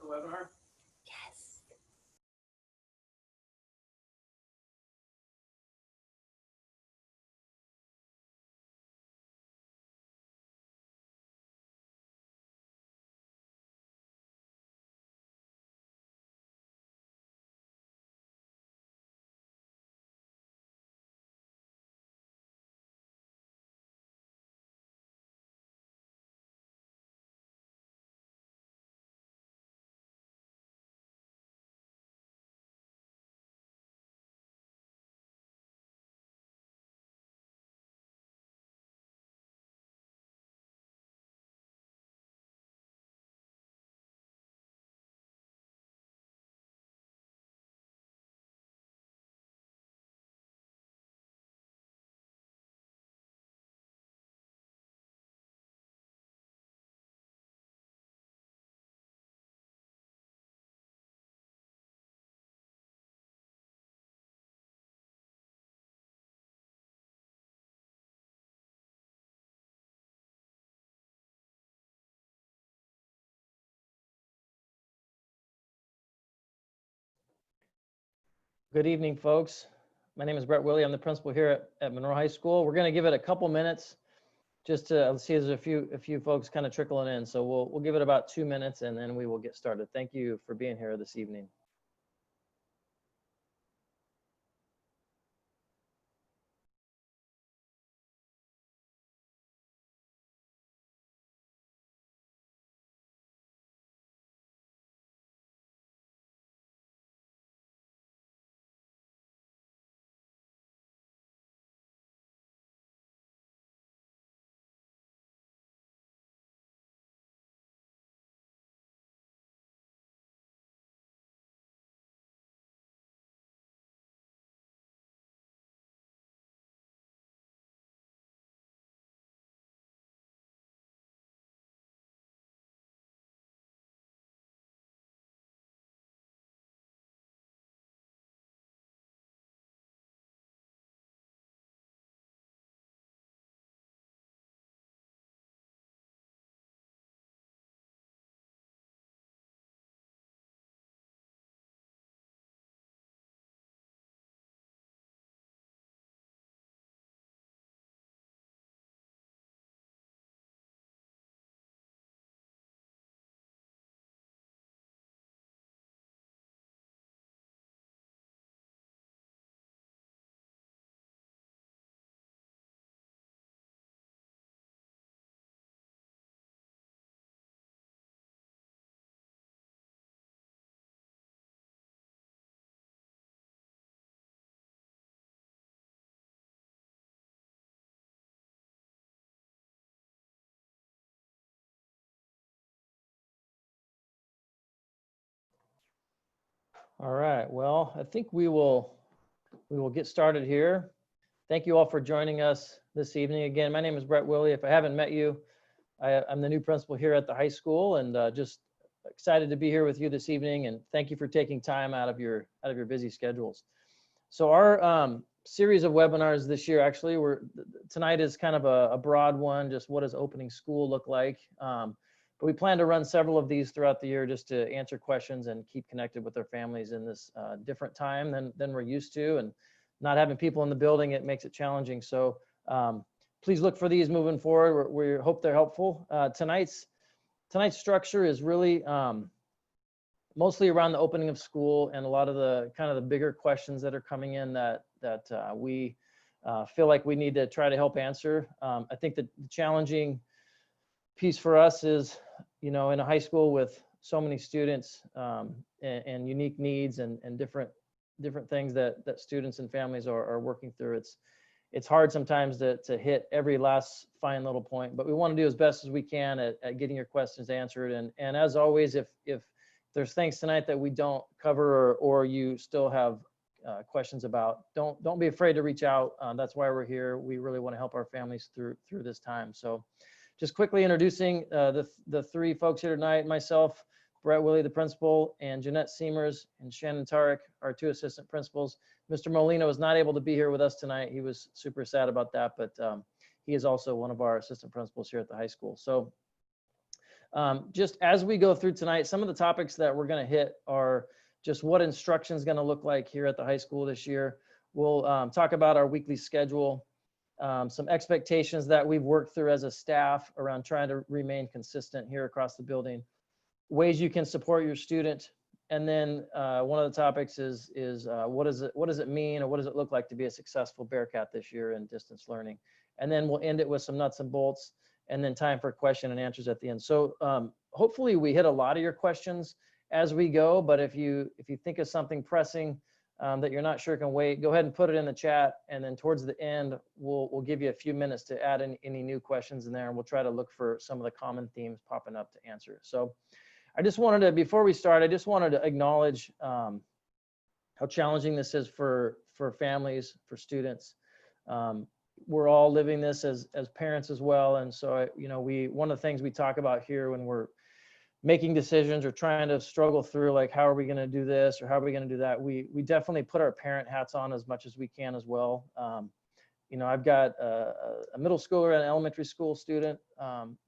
the webinar? Yes. Good evening, folks. My name is Brett Willie. I'm the principal here at Monroe High School. We're going to give it a couple minutes just to see there's a few folks kind of trickling in. So we'll give it about 2 minutes and then we will get started. Thank you for being here this evening. All right, well, I think we will get started here. Thank you all for joining us this evening. Again, my name is Brett Willie. If I haven't met you, I'm the new principal here at the high school and just excited to be here with you this evening. And thank you for taking time out of your busy schedules. So our series of webinars this year, actually, tonight is kind of a broad one, just what does opening school look like? But we plan to run several of these throughout the year just to answer questions and keep connected with their families in this different time than we're used to. And not having people in the building, it makes it challenging. So please look for these moving forward. We hope they're helpful. Tonight's structure is really mostly around the opening of school and a lot of the kind of the bigger questions that are coming in that we feel like we need to try to help answer. I think the challenging piece for us is, in a high school with so many students and unique needs and different things that students and families are working through. It's hard sometimes to hit every last fine little point, but we want to do as best as we can at getting your questions answered. And as always, if there's things tonight that we don't cover or you still have questions about, don't be afraid to reach out. That's why we're here. We really want to help our families through this time. So just quickly introducing the three folks here tonight, myself, Brett Willie, the principal, and Jeanette Seamers and Shannon Tarek, our two assistant principals. Mr. Molina was not able to be here with us tonight. He was super sad about that, but he is also one of our assistant principals here at the high school. So Just as we go through tonight, some of the topics that we're going to hit are just what instruction is going to look like here at the high school this year. We'll talk about our weekly schedule, some expectations that we've worked through as a staff around trying to remain consistent here across the building, ways you can support your student. And then one of the topics is what does it mean, or what does it look like to be a successful Bearcat this year in distance learning? And then we'll end it with some nuts and bolts, and then time for question and answers at the end. So hopefully we hit a lot of your questions as we go, but if you think of something pressing that you're not sure can wait, go ahead and put it in the chat, and then towards the end we'll give you a few minutes to add in any new questions in there, and we'll try to look for some of the common themes popping up to answer. So I just wanted to, before we start, I just wanted to acknowledge how challenging this is for families, for students. We're all living this as parents as well. And so, one of the things we talk about here when we're making decisions or trying to struggle through, like, how are we going to do this or how are we going to do that? We definitely put our parent hats on as much as we can as well. I've got a middle schooler and an elementary school student.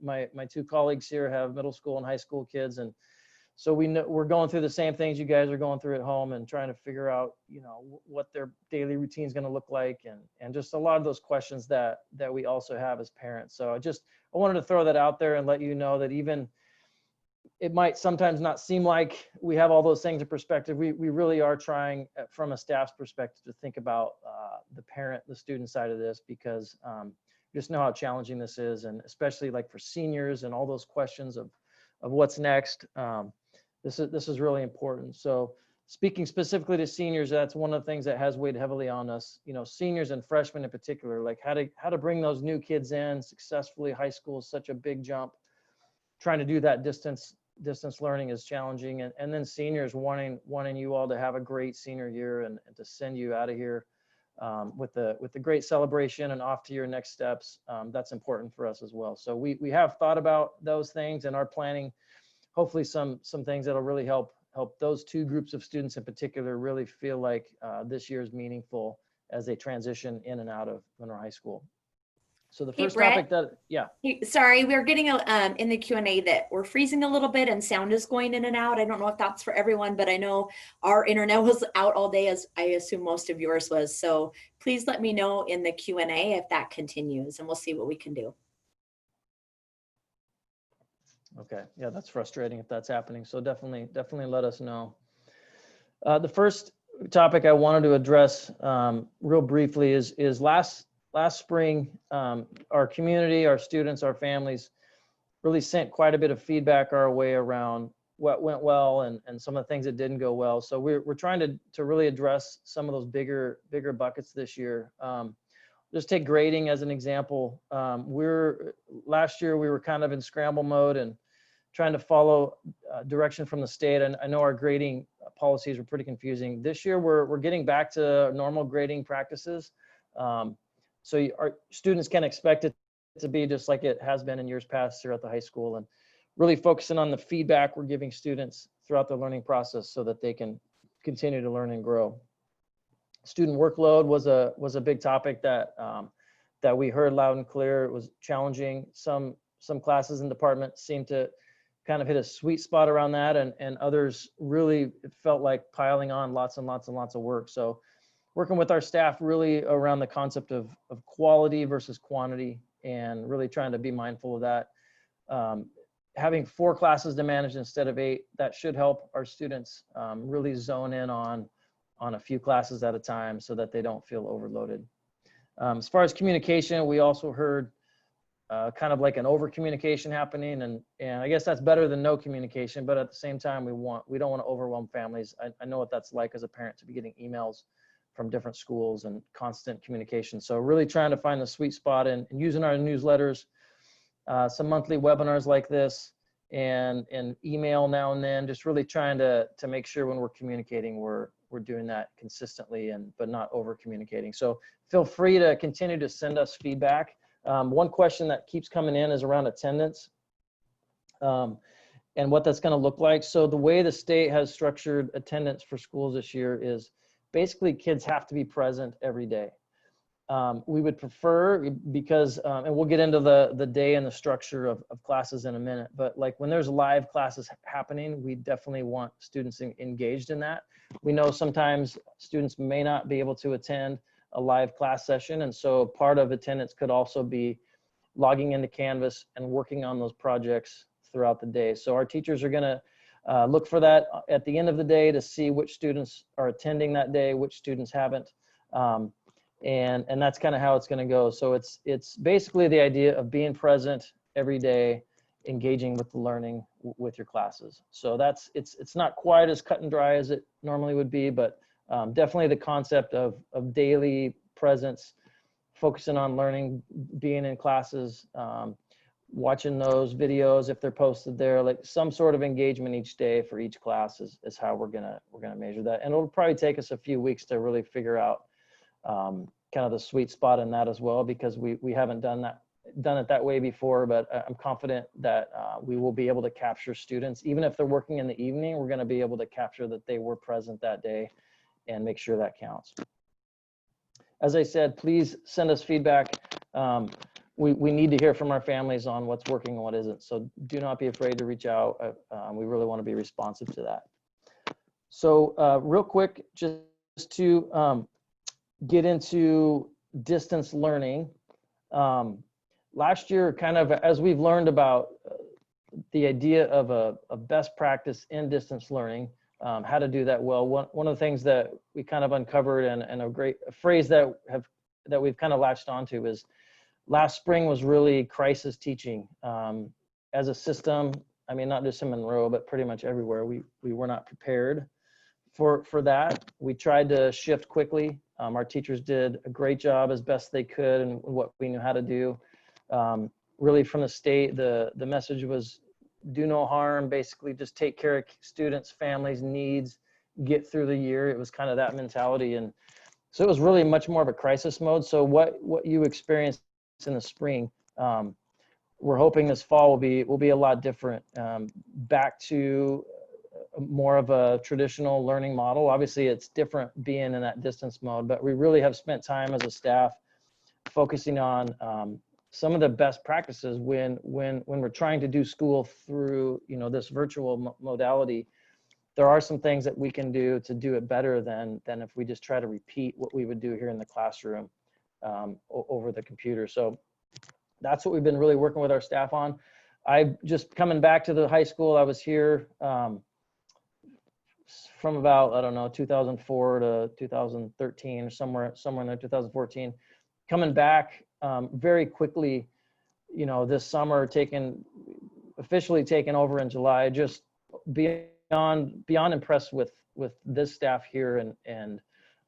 My two colleagues here have middle school and high school kids. And so we're going through the same things you guys are going through at home, and trying to figure out, what their daily routine is going to look like, and just a lot of those questions that we also have as parents. So I wanted to throw that out there and let you know that even it might sometimes not seem like we have all those things in perspective. We really are trying from a staff's perspective to think about the student side of this, because just know how challenging this is, and especially like for seniors and all those questions of what's next. This is really important. So speaking specifically to seniors, that's one of the things that has weighed heavily on us. Seniors and freshmen in particular, like how to bring those new kids in successfully. High school is such a big jump. Trying to do that distance learning is challenging, and then seniors wanting you all to have a great senior year and to send you out of here with the great celebration and off to your next steps. That's important for us as well. So we have thought about those things and are planning hopefully some things that'll really help those two groups of students in particular really feel like this year is meaningful as they transition in and out of Monroe High School. So the first topic sorry, we're getting in the Q&A that we're freezing a little bit and sound is going in and out. I don't know if that's for everyone, but I know our internet was out all day, as I assume most of yours was. So please let me know in the Q&A if that continues, and we'll see what we can do. Okay, yeah, that's frustrating if that's happening. So definitely let us know. The first topic I wanted to address real briefly is last spring, our community, our students, our families really sent quite a bit of feedback our way around what went well and some of the things that didn't go well. So we're trying to really address some of those bigger buckets this year. Just take grading as an example. Last year we were kind of in scramble mode and trying to follow direction from the state. And I know our grading policies were pretty confusing. This year we're getting back to normal grading practices. So our students can expect it to be just like it has been in years past here at the high school, and really focusing on the feedback we're giving students throughout the learning process so that they can continue to learn and grow. Student workload was a big topic that we heard loud and clear. It was challenging. Some classes and departments seemed to kind of hit a sweet spot around that, and others really felt like piling on lots and lots of work. So working with our staff really around the concept of quality versus quantity, and really trying to be mindful of that. Having 4 classes to manage instead of 8, that should help our students really zone in on a few classes at a time so that they don't feel overloaded. As far as communication, we also heard kind of like an over communication happening, and I guess that's better than no communication, but at the same time we don't want to overwhelm families. I know what that's like as a parent to be getting emails from different schools and constant communication. So really trying to find the sweet spot and using our newsletters, some monthly webinars like this, and email now and then, just really trying to make sure when we're communicating, we're doing that consistently but not over communicating. So feel free to continue to send us feedback. One question that keeps coming in is around attendance and what that's going to look like. So the way the state has structured attendance for schools this year is basically kids have to be present every day. We would prefer, because, and we'll get into the day and the structure of classes in a minute, but like when there's live classes happening, we definitely want students engaged in that. We know sometimes students may not be able to attend a live class session, and so part of attendance could also be logging into Canvas and working on those projects throughout the day. So our teachers are gonna look for that at the end of the day to see which students are attending that day, which students haven't. And that's kind of how it's going to go. So it's basically the idea of being present every day, engaging with the learning with your classes. So it's not quite as cut and dry as it normally would be, but definitely the concept of daily presence, focusing on learning, being in classes, watching those videos if they're posted there, like some sort of engagement each day for each class is how we're gonna measure that. And it'll probably take us a few weeks to really figure out kind of the sweet spot in that as well, because we haven't done it that way before, but I'm confident that we will be able to capture students. Even if they're working in the evening, we're going to be able to capture that they were present that day and make sure that counts. As I said, please send us feedback. We need to hear from our families on what's working and what isn't. So do not be afraid to reach out. We really want to be responsive to that. So real quick, just to get into distance learning. Last year, kind of as we've learned about the idea of a best practice in distance learning, how to do that well. One of the things that we kind of uncovered, and a phrase that we've kind of latched onto, is last spring was really crisis teaching. As a system, I mean, not just in Monroe, but pretty much everywhere, we were not prepared for that. We tried to shift quickly. Our teachers did a great job as best they could and what we knew how to do. Really from the state, the message was do no harm, basically just take care of students, families, needs, get through the year. It was kind of that mentality. And so it was really much more of a crisis mode. So what you experienced in the spring, we're hoping this fall will be a lot different, back to more of a traditional learning model. Obviously it's different being in that distance mode, but we really have spent time as a staff focusing on some of the best practices when we're trying to do school through, this virtual modality. There are some things that we can do to do it better than if we just try to repeat what we would do here in the classroom over the computer. So that's what we've been really working with our staff on. I just coming back to the high school, I was here from about, I don't know, 2004 to 2013 or somewhere in there, 2014, coming back very quickly, this summer, officially taken over in July, just beyond impressed with this staff here. And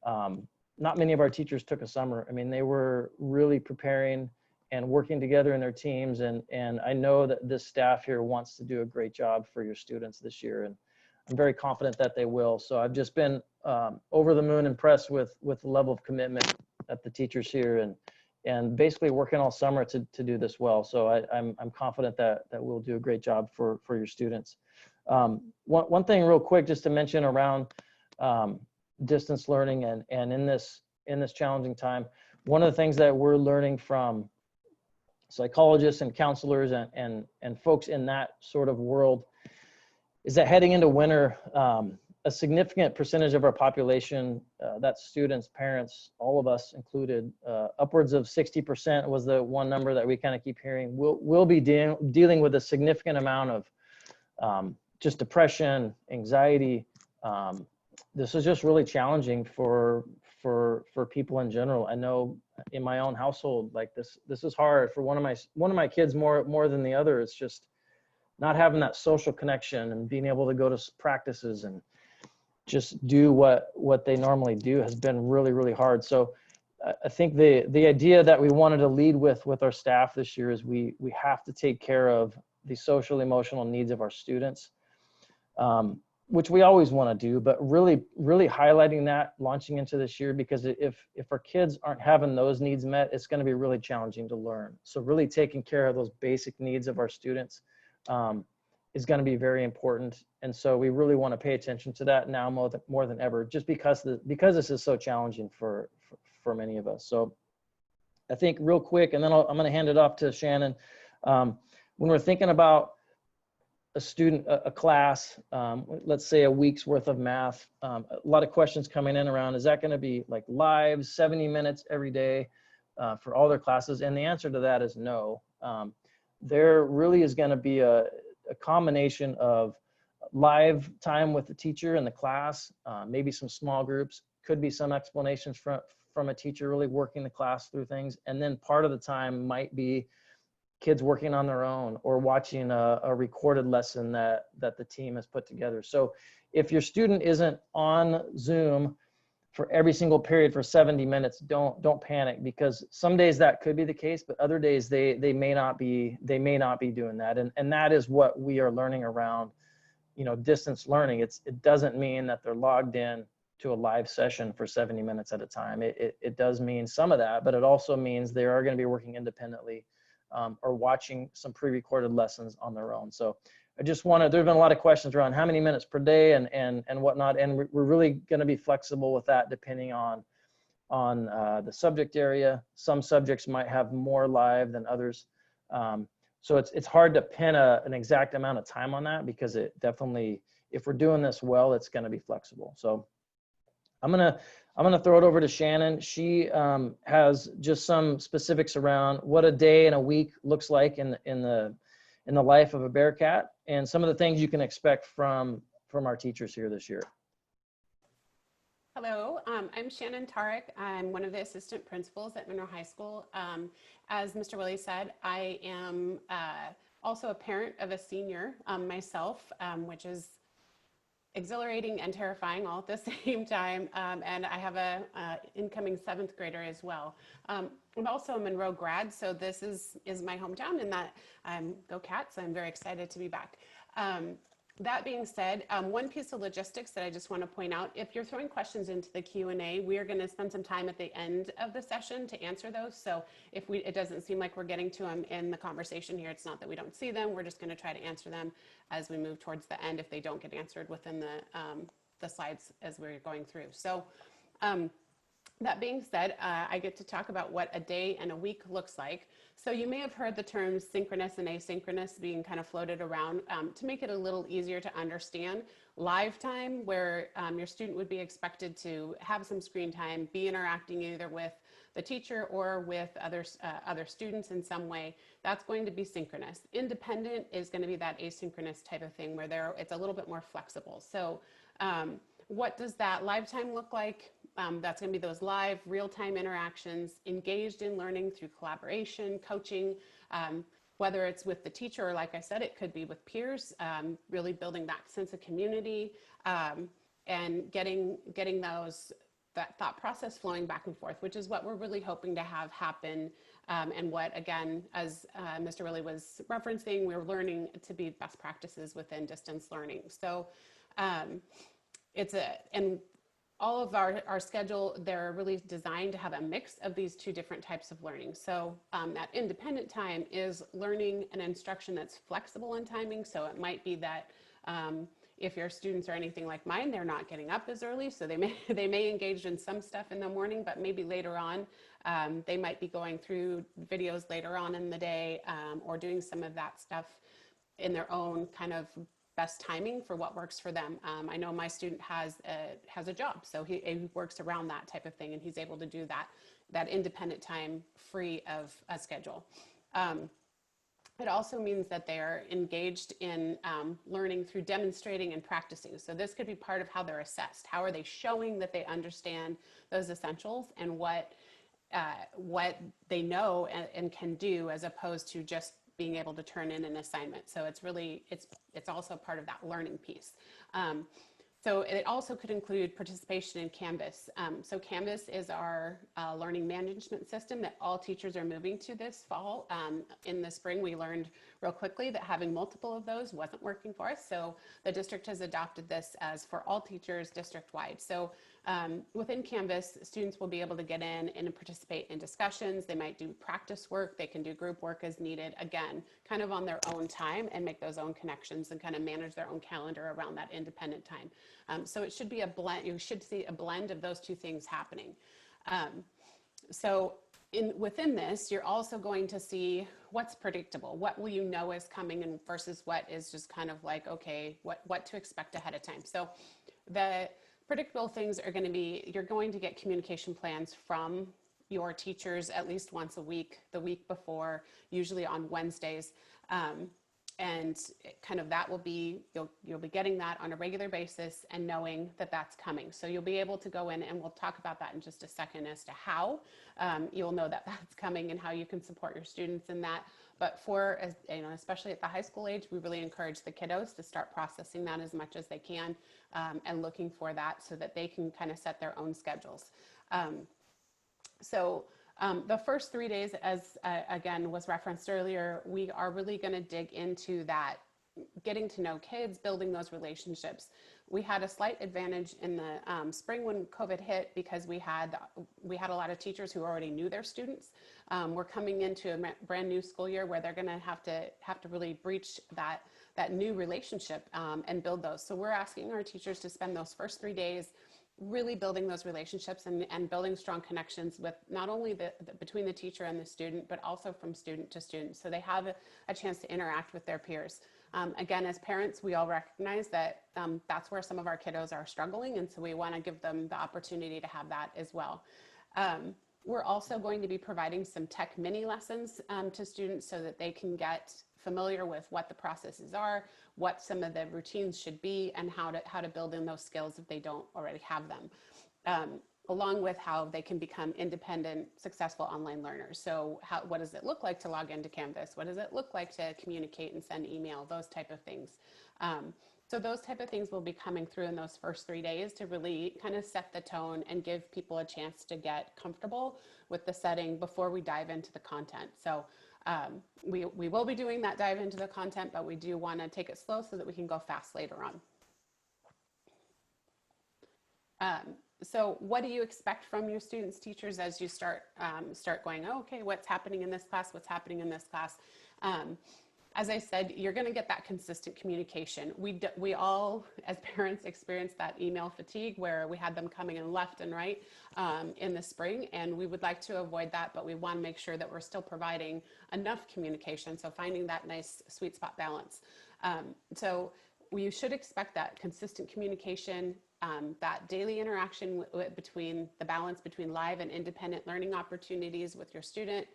not many of our teachers took a summer. I mean, they were really preparing and working together in their teams. And I know that this staff here wants to do a great job for your students this year. And I'm very confident that they will. So I've just been over the moon impressed with the level of commitment that the teachers here and basically working all summer to do this well. So I'm confident that we'll do a great job for your students. One thing real quick, just to mention around distance learning and in this challenging time, one of the things that we're learning from psychologists and counselors and folks in that sort of world is that heading into winter, a significant percentage of our population, that's students, parents, all of us included, upwards of 60% was the one number that we kind of keep hearing, will be dealing with a significant amount of just depression, anxiety. This is just really challenging for people in general. I know in my own household, like this is hard for one of my kids more than the other. It's just not having that social connection and being able to go to practices and just do what they normally do has been really, really hard. So I think the idea that we wanted to lead with our staff this year is we have to take care of the social emotional needs of our students, which we always want to do, but really highlighting that launching into this year, because if our kids aren't having those needs met, it's going to be really challenging to learn. So really taking care of those basic needs of our students is going to be very important. And so we really want to pay attention to that now more than ever, just because this is so challenging for many of us. So I think real quick, and then I'm going to hand it off to Shannon. When we're thinking about a student, a class, let's say a week's worth of math, a lot of questions coming in around, is that going to be like live 70 minutes every day for all their classes? And the answer to that is no. There really is going to be a combination of live time with the teacher in the class, maybe some small groups, could be some explanations from a teacher really working the class through things. And then part of the time might be kids working on their own or watching a recorded lesson that the team has put together. So if your student isn't on Zoom for every single period for 70 minutes, don't panic, because some days that could be the case, but other days they may not be doing that. And that is what we are learning around, distance learning. It doesn't mean that they're logged in to a live session for 70 minutes at a time. It does mean some of that, but it also means they are going to be working independently or watching some pre-recorded lessons on their own. So I just there've been a lot of questions around how many minutes per day and whatnot. And we're really going to be flexible with that depending on the subject area. Some subjects might have more live than others. So it's hard to pin an exact amount of time on that, because it definitely, if we're doing this well, it's going to be flexible. So I'm gonna throw it over to Shannon. She has just some specifics around what a day and a week looks like in the life of a Bearcat, and some of the things you can expect from our teachers here this year. Hello, I'm Shannon Tarek. I'm one of the assistant principals at Monroe High School. As Mr. Willie said, I am also a parent of a senior myself, which is exhilarating and terrifying all at the same time. And I have a incoming 7th grader as well. I'm also a Monroe grad, so this is my hometown, and that go Cats. I'm very excited to be back. That being said, one piece of logistics that I just want to point out, if you're throwing questions into the Q&A, we are going to spend some time at the end of the session to answer those. So if it doesn't seem like we're getting to them in the conversation here, it's not that we don't see them. We're just going to try to answer them as we move towards the end if they don't get answered within the slides as we're going through. So that being said, I get to talk about what a day and a week looks like. So you may have heard the terms synchronous and asynchronous being kind of floated around to make it a little easier to understand. Live time, where your student would be expected to have some screen time, be interacting either with the teacher or with other students in some way, that's going to be synchronous. Independent is going to be that asynchronous type of thing where it's a little bit more flexible. So what does that live time look like? That's going to be those live, real-time interactions, engaged in learning through collaboration, coaching, whether it's with the teacher or, like I said, it could be with peers, really building that sense of community and getting that thought process flowing back and forth, which is what we're really hoping to have happen. And what, again, as Mr. Willie was referencing, we're learning to be best practices within distance learning. So and all of our schedule, they're really designed to have a mix of these two different types of learning. So that independent time is learning an instruction that's flexible in timing. So it might be that if your students are anything like mine, they're not getting up as early. So they may engage in some stuff in the morning, but maybe later on, they might be going through videos later on in the day or doing some of that stuff in their own kind of best timing for what works for them. I know my student has a job, so he works around that type of thing, and he's able to do that independent time free of a schedule. It also means that they are engaged in learning through demonstrating and practicing. So this could be part of how they're assessed. How are they showing that they understand those essentials and what they know and can do, as opposed to just being able to turn in an assignment. So it's also part of that learning piece. So it also could include participation in Canvas. So Canvas is our learning management system that all teachers are moving to this fall. In the spring, we learned real quickly that having multiple of those wasn't working for us. So the district has adopted this as for all teachers district-wide. So within Canvas, students will be able to get in and participate in discussions. They might do practice work. They can do group work as needed, again, kind of on their own time, and make those own connections and kind of manage their own calendar around that independent time. So it should be a blend. You should see a blend of those two things happening. So within this, you're also going to see what's predictable. What will you know is coming, and versus what is just kind of like, okay, what to expect ahead of time. So the predictable things are going to be, you're going to get communication plans from your teachers at least once a week, the week before, usually on Wednesdays. And kind of that will be, you'll be getting that on a regular basis and knowing that that's coming. So you'll be able to go in, and we'll talk about that in just a second as to how you'll know that that's coming and how you can support your students in that. But for, as you know, especially at the high school age, we really encourage the kiddos to start processing that as much as they can, and looking for that so that they can kind of set their own schedules. The first 3 days, as again was referenced earlier, we are really going to dig into that, getting to know kids, building those relationships. We had a slight advantage in the spring when COVID hit, because we had a lot of teachers who already knew their students. We're coming into a brand new school year where they're going to have to really breach that new relationship and build those. So we're asking our teachers to spend those first 3 days really building those relationships and building strong connections with not only between the teacher and the student, but also from student to student. So they have a chance to interact with their peers. Again, as parents, we all recognize that that's where some of our kiddos are struggling. And so we want to give them the opportunity to have that as well. We're also going to be providing some tech mini lessons to students so that they can get familiar with what the processes are, what some of the routines should be, and how to build in those skills if they don't already have them, along with how they can become independent, successful online learners. So what does it look like to log into Canvas? What does it look like to communicate and send email? Those type of things. So those type of things will be coming through in those first 3 days to really kind of set the tone and give people a chance to get comfortable with the setting before we dive into the content. So we will be doing that dive into the content, but we do want to take it slow so that we can go fast later on. So what do you expect from your students, teachers, as you start going, oh, okay, what's happening in this class? What's happening in this class? As I said, you're going to get that consistent communication. We all, as parents, experienced that email fatigue where we had them coming in left and right in the spring, and we would like to avoid that, but we want to make sure that we're still providing enough communication. So finding that nice sweet spot balance. So you should expect that consistent communication, that daily interaction between the balance between live and independent learning opportunities with your student.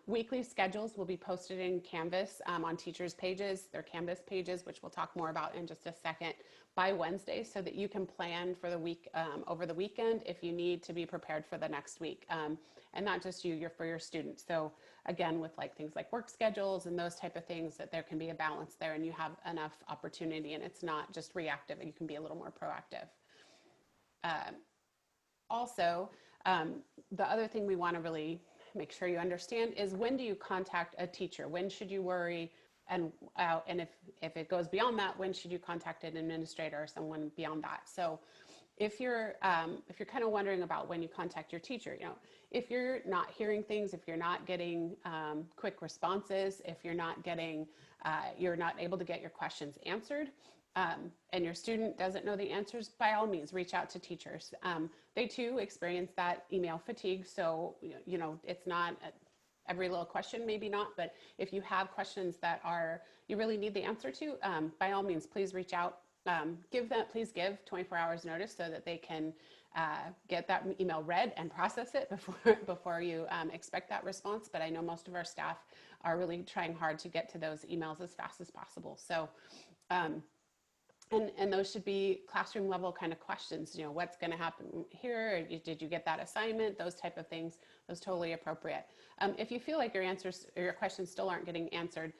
Weekly schedules will be posted in Canvas on teachers' pages, their Canvas pages, which we'll talk more about in just a second, by Wednesday, so that you can plan for the week over the weekend if you need to be prepared for the next week. And not just you're for your students. So again, with like things like work schedules and those type of things, that there can be a balance there and you have enough opportunity and it's not just reactive, and you can be a little more proactive. Also, the other thing we want to really make sure you understand is, when do you contact a teacher? When should you worry? And if it goes beyond that, when should you contact an administrator or someone beyond that? So if you're kind of wondering about when you contact your teacher, if you're not hearing things, if you're not getting quick responses, if you're not able to get your questions answered, and your student doesn't know the answers, by all means, reach out to teachers. They too experience that email fatigue. So, it's not every little question, maybe not, but if you have questions that you really need the answer to, by all means, please reach out. Please give 24 hours notice so that they can get that email read and process it before you expect that response. But I know most of our staff are really trying hard to get to those emails as fast as possible. So, and those should be classroom level kind of questions, what's going to happen here? Did you get that assignment? Those type of things, those totally appropriate. If you feel like your answers or your questions still aren't getting answered,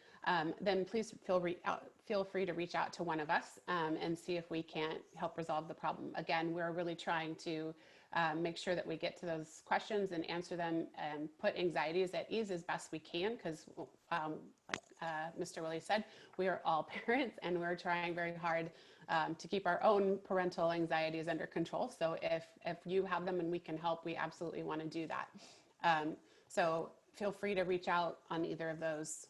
then please feel free to reach out to one of us and see if we can't help resolve the problem. Again, we're really trying to make sure that we get to those questions and answer them and put anxieties at ease as best we can, because like Mr. Willie said, we are all parents and we're trying very hard to keep our own parental anxieties under control. So if you have them and we can help, we absolutely want to do that. So feel free to reach out on either of those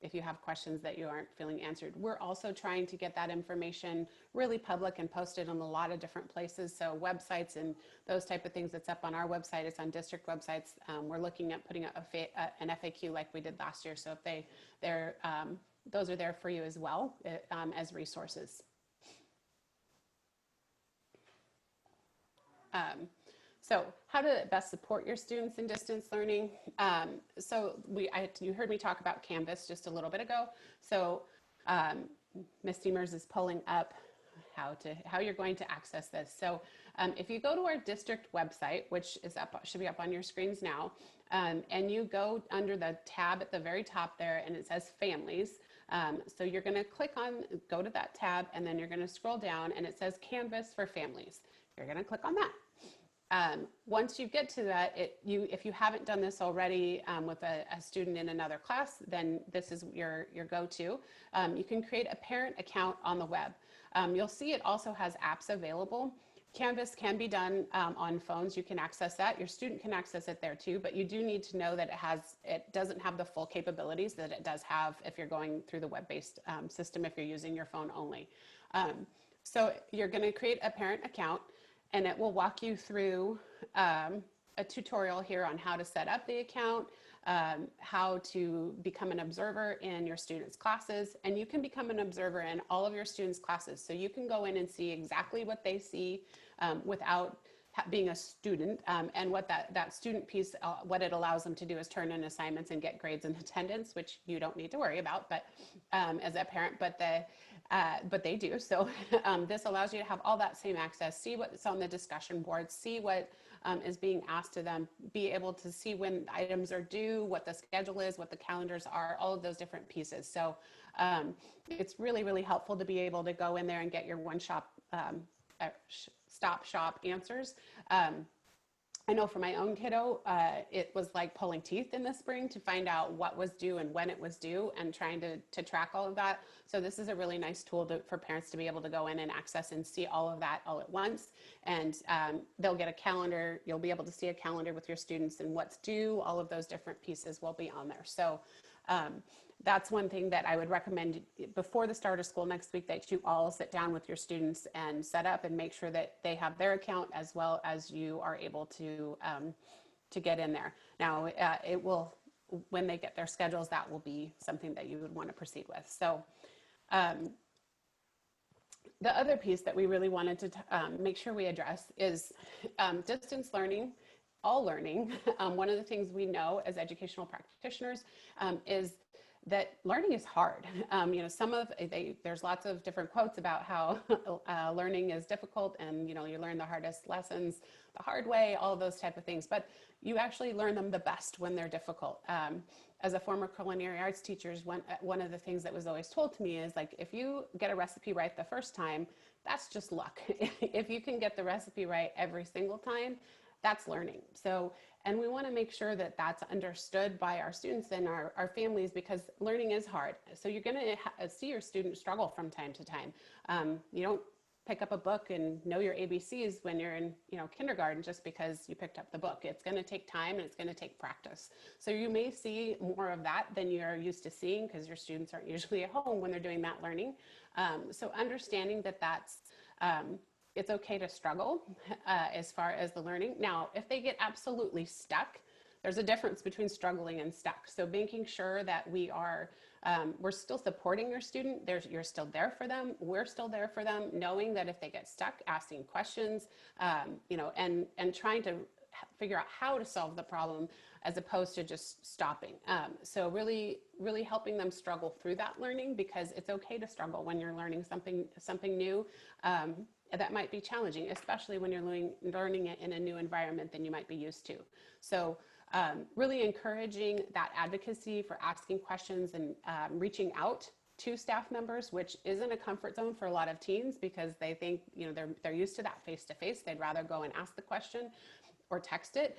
if you have questions that you aren't feeling answered. We're also trying to get that information really public and posted on a lot of different places. So websites and those type of things. It's up on our website. It's on district websites. We're looking at putting an FAQ like we did last year. So if those are there for you as well as resources. So how to best support your students in distance learning. You heard me talk about Canvas just a little bit ago. So Ms. Steamers is pulling up how you're going to access this. So if you go to our district website, which is should be up on your screens now, and you go under the tab at the very top there, and it says families. So you're going to go to that tab, and then you're going to scroll down, and it says Canvas for families. You're going to click on that. Once you get to that, if you haven't done this already with a student in another class, then this is your go-to. You can create a parent account on the web. You'll see it also has apps available. Canvas can be done on phones. You can access that. Your student can access it there too, but you do need to know that it doesn't have the full capabilities that it does have if you're going through the web-based system, if you're using your phone only. So you're going to create a parent account, and it will walk you through a tutorial here on how to set up the account, how to become an observer in your students' classes, and you can become an observer in all of your students' classes. So you can go in and see exactly what they see without being a student, and what that student piece, what it allows them to do is turn in assignments and get grades and attendance, which you don't need to worry about, but as a parent, but they do. So this allows you to have all that same access, see what's on the discussion board, see what is being asked of them, be able to see when items are due, what the schedule is, what the calendars are, all of those different pieces. So it's really, really helpful to be able to go in there and get your stop shop answers. I know for my own kiddo, it was like pulling teeth in the spring to find out what was due and when it was due, and trying to track all of that. So this is a really nice tool for parents to be able to go in and access and see all of that all at once. And they'll get a calendar. You'll be able to see a calendar with your students and what's due. All of those different pieces will be on there. So that's one thing that I would recommend before the start of school next week, that you all sit down with your students and set up and make sure that they have their account, as well as you are able to get in there. Now, it will, when they get their schedules, that will be something that you would want to proceed with. So the other piece that we really wanted to make sure we address is distance learning. All learning. One of the things we know as educational practitioners is that learning is hard. There's lots of different quotes about how learning is difficult, and you learn the hardest lessons the hard way, all of those type of things, but you actually learn them the best when they're difficult. As a former culinary arts teacher, one of the things that was always told to me is, like, if you get a recipe right the first time, that's just luck. If you can get the recipe right every single time, that's learning. So, and we want to make sure that that's understood by our students and our families, because learning is hard. So you're going to see your students struggle from time to time. You don't pick up a book and know your ABCs when you're in kindergarten just because you picked up the book. It's going to take time, and it's going to take practice. So you may see more of that than you're used to seeing, because your students aren't usually at home when they're doing that learning. So understanding that that's it's okay to struggle as far as the learning. Now, if they get absolutely stuck, there's a difference between struggling and stuck. So making sure that we're still supporting your student. You're still there for them. We're still there for them, knowing that if they get stuck, asking questions, and trying to figure out how to solve the problem, as opposed to just stopping. So really, really helping them struggle through that learning, because it's okay to struggle when you're learning something new. That might be challenging, especially when you're learning it in a new environment than you might be used to. So really encouraging that advocacy for asking questions and reaching out to staff members, which isn't a comfort zone for a lot of teens, because they think they're used to that face-to-face. They'd rather go and ask the question or text it.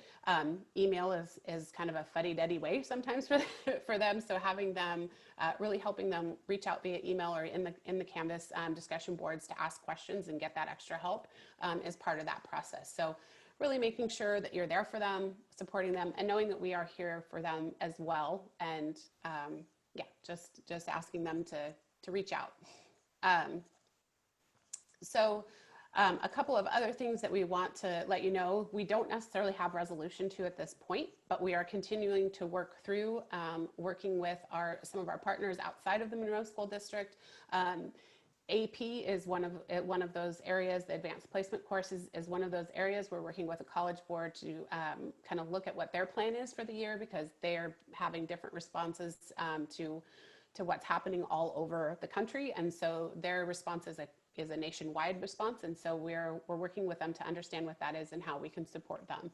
Email is kind of a fuddy-duddy way sometimes for them. So having them, really helping them reach out via email or in the Canvas discussion boards to ask questions and get that extra help is part of that process. So really making sure that you're there for them, supporting them, and knowing that we are here for them as well. And yeah, just asking them to reach out. Um, a couple of other things that we want to let you know, we don't necessarily have resolution to at this point, but we are continuing to work through working with some of our partners outside of the Monroe School District. AP is one of those areas. The advanced placement courses is one of those areas. We're working with a college board to kind of look at what their plan is for the year, because they're having different responses to what's happening all over the country, and so their response is a nationwide response, and so we're working with them to understand what that is and how we can support them.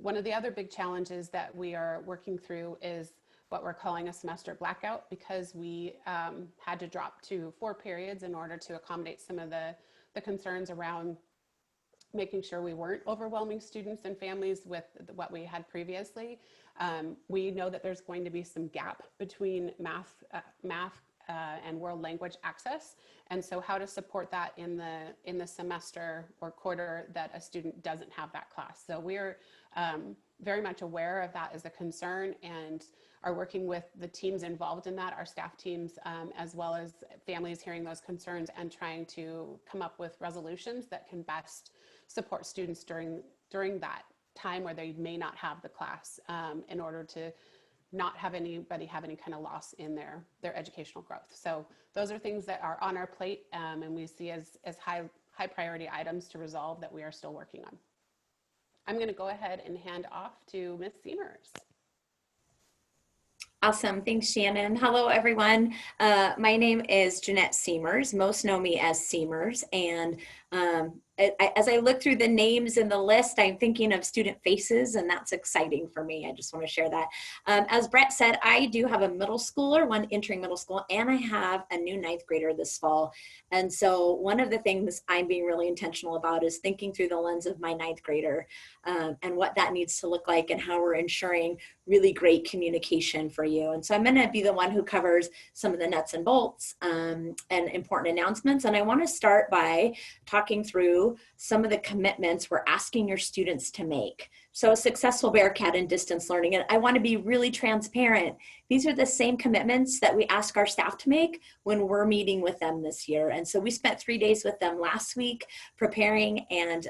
One of the other big challenges that we are working through is what we're calling a semester blackout, because we had to drop to 4 periods in order to accommodate some of the concerns around making sure we weren't overwhelming students and families with what we had previously. We know that there's going to be some gap between math and world language access, and so how to support that in the semester or quarter that a student doesn't have that class. So we're very much aware of that as a concern, and are working with the teams involved in that, our staff teams, as well as families hearing those concerns and trying to come up with resolutions that can best support students during that time where they may not have the class, in order to not have anybody have any kind of loss in their educational growth. So those are things that are on our plate, and we see as high priority items to resolve that we are still working on. I'm going to go ahead and hand off to Ms. Seamers. Awesome. Thanks, Shannon. Hello, everyone. My name is Jeanette Seamers. Most know me as Seamers. And as I look through the names in the list, I'm thinking of student faces, and that's exciting for me. I just want to share that. As Brett said, I do have a middle schooler, one entering middle school, and I have a new 9th grader this fall. And so one of the things I'm being really intentional about is thinking through the lens of my 9th grader, and what that needs to look like and how we're ensuring really great communication for you. And so I'm going to be the one who covers some of the nuts and bolts and important announcements. And I want to start by talking through some of the commitments we're asking your students to make. So Successful Bearcat in distance learning, and I want to be really transparent. These are the same commitments that we ask our staff to make when we're meeting with them this year. And so we spent 3 days with them last week preparing, and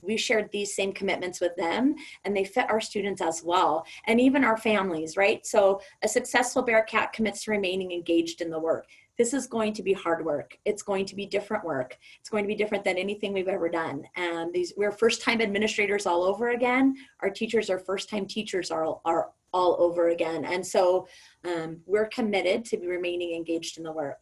we shared these same commitments with them, and they fit our students as well, and even our families, right? So a Successful Bearcat commits to remaining engaged in the work. This is going to be hard work. It's going to be different work. It's going to be different than anything we've ever done. And we're first-time administrators all over again. Our teachers are first-time teachers are all over again. And so we're committed to be remaining engaged in the work.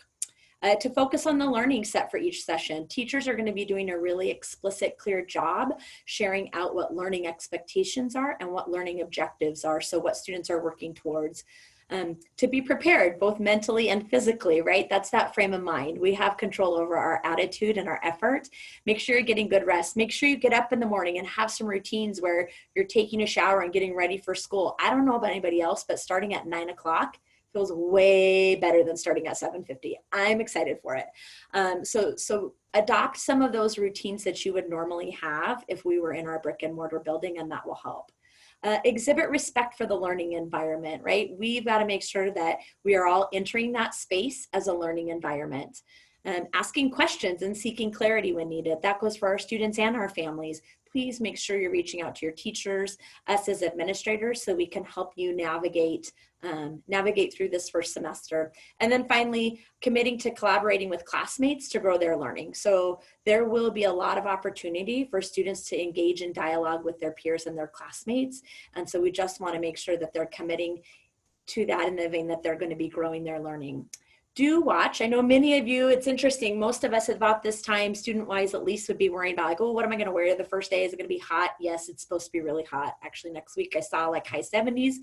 To focus on the learning set for each session. Teachers are going to be doing a really explicit, clear job sharing out what learning expectations are and what learning objectives are, so what students are working towards. To be prepared, both mentally and physically, right? That's that frame of mind. We have control over our attitude and our effort. Make sure you're getting good rest. Make sure you get up in the morning and have some routines where you're taking a shower and getting ready for school. I don't know about anybody else, but starting at 9 o'clock feels way better than starting at 7:50. I'm excited for it. So adopt some of those routines that you would normally have if we were in our brick and mortar building, and that will help. Exhibit respect for the learning environment, right? We've got to make sure that we are all entering that space as a learning environment. Asking questions and seeking clarity when needed. That goes for our students and our families. Please make sure you're reaching out to your teachers, us as administrators, so we can help you navigate through this first semester. And then finally, committing to collaborating with classmates to grow their learning. So there will be a lot of opportunity for students to engage in dialogue with their peers and their classmates. And so we just want to make sure that they're committing to that in the vein that they're going to be growing their learning. Do watch. I know many of you, it's interesting, most of us at about this time, student-wise at least, would be worrying about like, oh, what am I going to wear the first day? Is it going to be hot? Yes, it's supposed to be really hot. Actually, next week I saw like high 70s.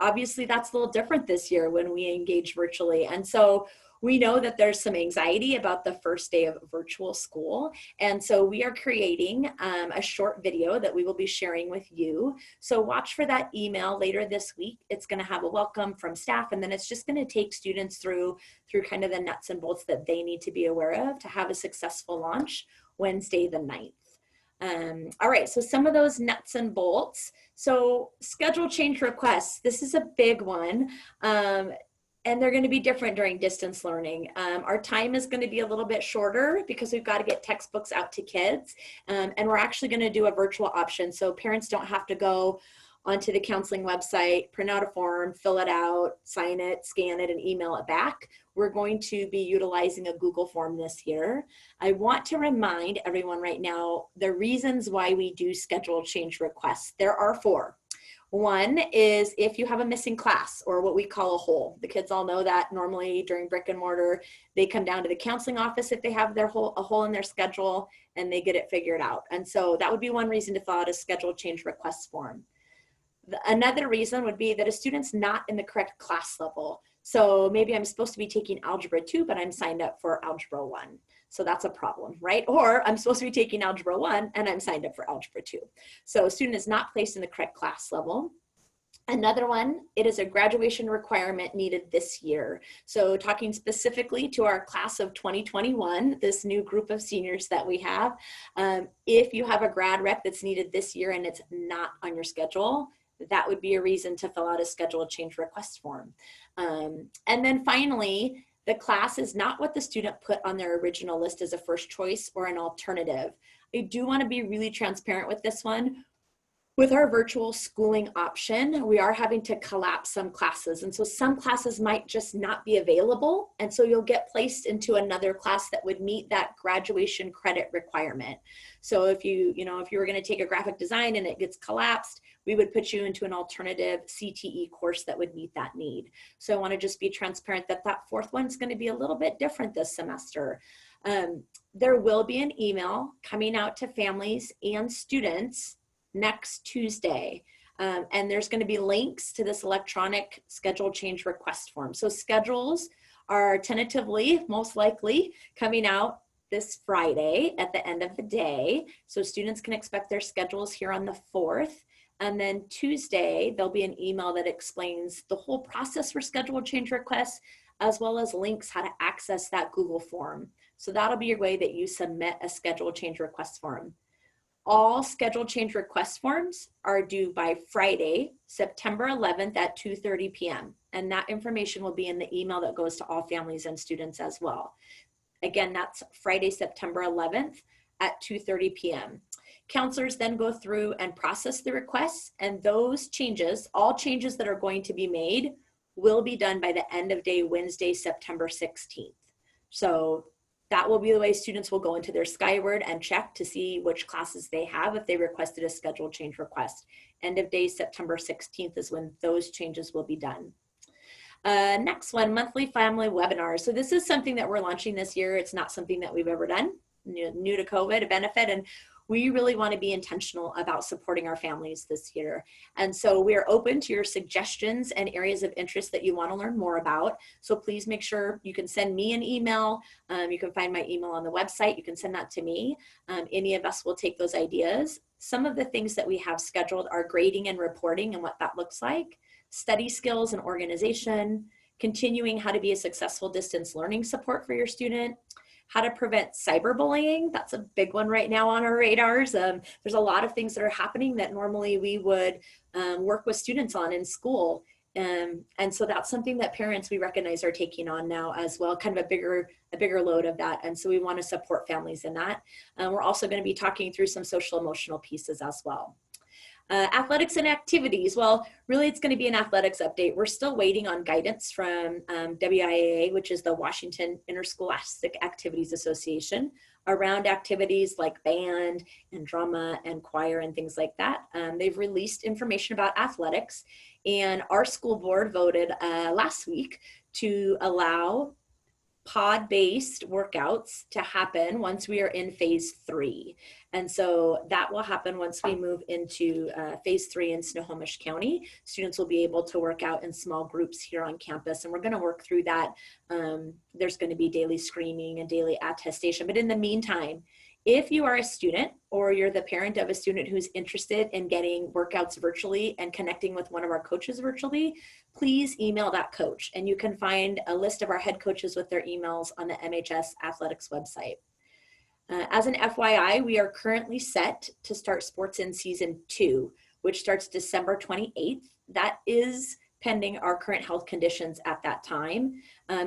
Obviously, that's a little different this year when we engage virtually. And so we know that there's some anxiety about the first day of virtual school. And so we are creating a short video that we will be sharing with you. So watch for that email later this week. It's going to have a welcome from staff, and then it's just going to take students through kind of the nuts and bolts that they need to be aware of to have a successful launch Wednesday the 9th. All right, so some of those nuts and bolts. So schedule change requests, this is a big one. And they're going to be different during distance learning. Our time is going to be a little bit shorter because we've got to get textbooks out to kids. And we're actually going to do a virtual option. So parents don't have to go onto the counseling website, print out a form, fill it out, sign it, scan it, and email it back. We're going to be utilizing a Google form this year. I want to remind everyone right now, the reasons why we do schedule change requests. There are 4. One is if you have a missing class or what we call a hole. The kids all know that normally during brick and mortar, they come down to the counseling office if they have a hole in their schedule and they get it figured out. And so that would be one reason to fill out a schedule change request form. Another reason would be that a student's not in the correct class level. So maybe I'm supposed to be taking Algebra 2, but I'm signed up for Algebra 1. So that's a problem, right? Or I'm supposed to be taking Algebra 1 and I'm signed up for Algebra 2. So a student is not placed in the correct class level. Another one, it is a graduation requirement needed this year. So talking specifically to our class of 2021, this new group of seniors that we have, if you have a grad rec that's needed this year and it's not on your schedule, that would be a reason to fill out a schedule change request form. And then finally, the class is not what the student put on their original list as a first choice or an alternative. I do want to be really transparent with this one. With our virtual schooling option, we are having to collapse some classes. And so some classes might just not be available. And so you'll get placed into another class that would meet that graduation credit requirement. So if you were going to take a graphic design and it gets collapsed, we would put you into an alternative CTE course that would meet that need. So I want to just be transparent that that 4th one's going to be a little bit different this semester. There will be an email coming out to families and students next Tuesday. And there's going to be links to this electronic schedule change request form. So schedules are tentatively, most likely, coming out this Friday at the end of the day. So students can expect their schedules here on the 4th. And then Tuesday, there'll be an email that explains the whole process for schedule change requests, as well as links how to access that Google form. So that'll be your way that you submit a schedule change request form. All schedule change request forms are due by Friday, September 11th at 2:30 p.m. And that information will be in the email that goes to all families and students as well. Again, that's Friday, September 11th at 2:30 p.m. Counselors then go through and process the requests, and those changes, all changes that are going to be made, will be done by the end of day Wednesday, September 16th. So that will be the way students will go into their Skyward and check to see which classes they have if they requested a schedule change request. End of day September 16th is when those changes will be done. Next one, monthly family webinars. So this is something that we're launching this year. It's not something that we've ever done, new to COVID, a benefit, and we really want to be intentional about supporting our families this year. And so we are open to your suggestions and areas of interest that you want to learn more about. So please make sure you can send me an email. You can find my email on the website. You can send that to me. Any of us will take those ideas. Some of the things that we have scheduled are grading and reporting and what that looks like, study skills and organization, continuing how to be a successful distance learning support for your student, how to prevent cyberbullying. That's a big one right now on our radars. There's a lot of things that are happening that normally we would work with students on in school. And so that's something that parents, we recognize, are taking on now as well, kind of a bigger load of that. And so we want to support families in that. We're also going to be talking through some social emotional pieces as well. Athletics and activities. Well, really it's going to be an athletics update. We're still waiting on guidance from WIAA, which is the Washington Interscholastic Activities Association, around activities like band and drama and choir and things like that. They've released information about athletics, and our school board voted last week to allow pod-based workouts to happen once we are in phase 3. And so that will happen once we move into phase 3 in Snohomish County. Students will be able to work out in small groups here on campus, and we're going to work through that. There's going to be daily screening and daily attestation. But in the meantime, if you are a student or you're the parent of a student who's interested in getting workouts virtually and connecting with one of our coaches virtually, please email that coach. And you can find a list of our head coaches with their emails on the MHS athletics website. As an FYI, we are currently set to start sports in season 2, which starts December 28th. That is pending our current health conditions at that time.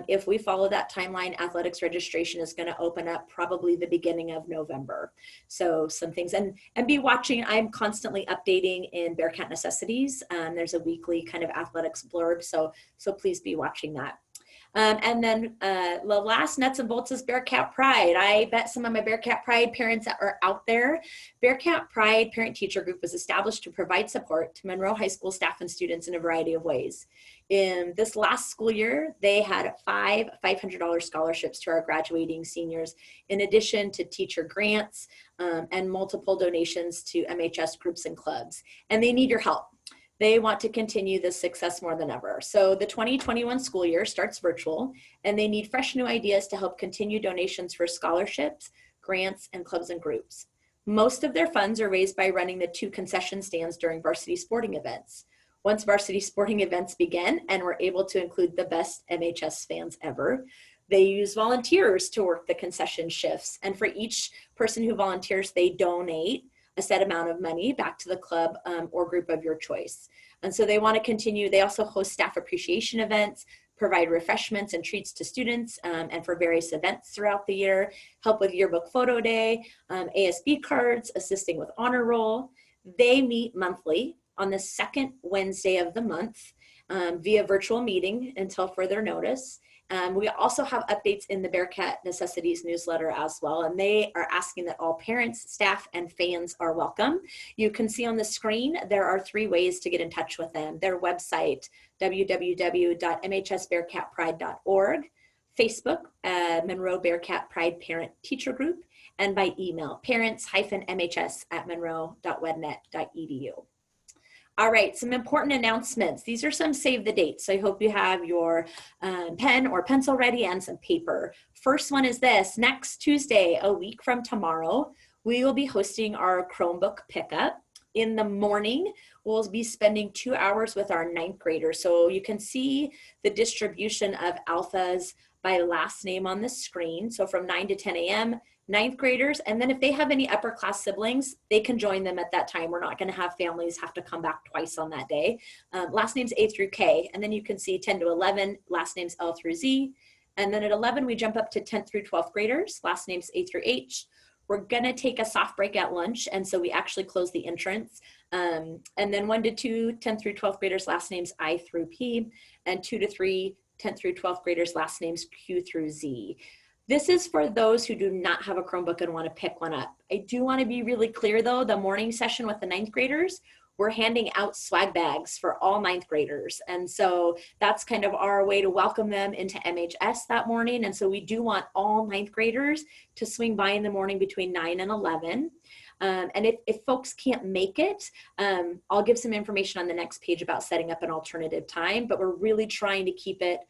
If we follow that timeline, athletics registration is going to open up probably the beginning of November. So some things, and be watching. I'm constantly updating in Bearcat Necessities. There's a weekly kind of athletics blurb, so please be watching that. And then the last nuts and bolts is Bearcat Pride. I bet some of my Bearcat Pride parents that are out there. Bearcat Pride Parent Teacher Group was established to provide support to Monroe High School staff and students in a variety of ways. In this last school year, they had 5 $500 scholarships to our graduating seniors, in addition to teacher grants and multiple donations to MHS groups and clubs. And they need your help. They want to continue this success more than ever. So the 2021 school year starts virtual, and they need fresh new ideas to help continue donations for scholarships, grants, and clubs and groups. Most of their funds are raised by running the 2 concession stands during varsity sporting events. Once varsity sporting events begin and we're able to include the best MHS fans ever, they use volunteers to work the concession shifts. And for each person who volunteers, they donate a set amount of money back to the club or group of your choice. And so they want to continue. They also host staff appreciation events, provide refreshments and treats to students and for various events throughout the year, help with yearbook photo day, ASB cards, assisting with honor roll. They meet monthly on the 2nd Wednesday of the month via virtual meeting until further notice. We also have updates in the Bearcat Necessities newsletter as well, and they are asking that all parents, staff, and fans are welcome. You can see on the screen, there are 3 ways to get in touch with them. Their website, www.mhsbearcatpride.org, Facebook, Monroe Bearcat Pride Parent Teacher Group, and by email, parents-mhs@monroe.wednet.edu. All right, some important announcements. These are some save the dates. So I hope you have your pen or pencil ready and some paper. First one is this: next Tuesday, a week from tomorrow, we will be hosting our Chromebook pickup. In the morning, we'll be spending 2 hours with our 9th graders. So you can see the distribution of alphas by last name on the screen. So from 9 to 10 a.m., 9th graders, and then if they have any upper class siblings, they can join them at that time. We're not going to have families have to come back twice on that day. Last names A through K, and then you can see 10 to 11, last names L through Z. And then at 11, we jump up to 10th through 12th graders, last names A through H. We're going to take a soft break at lunch, and so we actually close the entrance. And then 1 to 2, 10th through 12th graders, last names I through P, and 2 to 3, 10th through 12th graders, last names Q through Z. This is for those who do not have a Chromebook and want to pick one up. I do want to be really clear though, the morning session with the 9th graders, we're handing out swag bags for all 9th graders. And so that's kind of our way to welcome them into MHS that morning. And so we do want all 9th graders to swing by in the morning between 9 and 11. And if folks can't make it, I'll give some information on the next page about setting up an alternative time, but we're really trying to keep it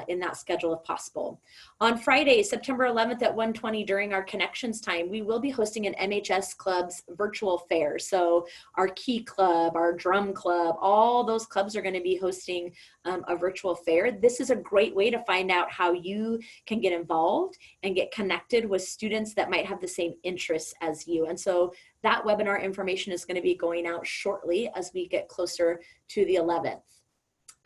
in that schedule if possible. On Friday, September 11th at 1:20 during our connections time, we will be hosting an MHS Club's virtual fair. So our Key Club, our Drum Club, all those clubs are going to be hosting a virtual fair. This is a great way to find out how you can get involved and get connected with students that might have the same interests as you. And so that webinar information is going to be going out shortly as we get closer to the 11th.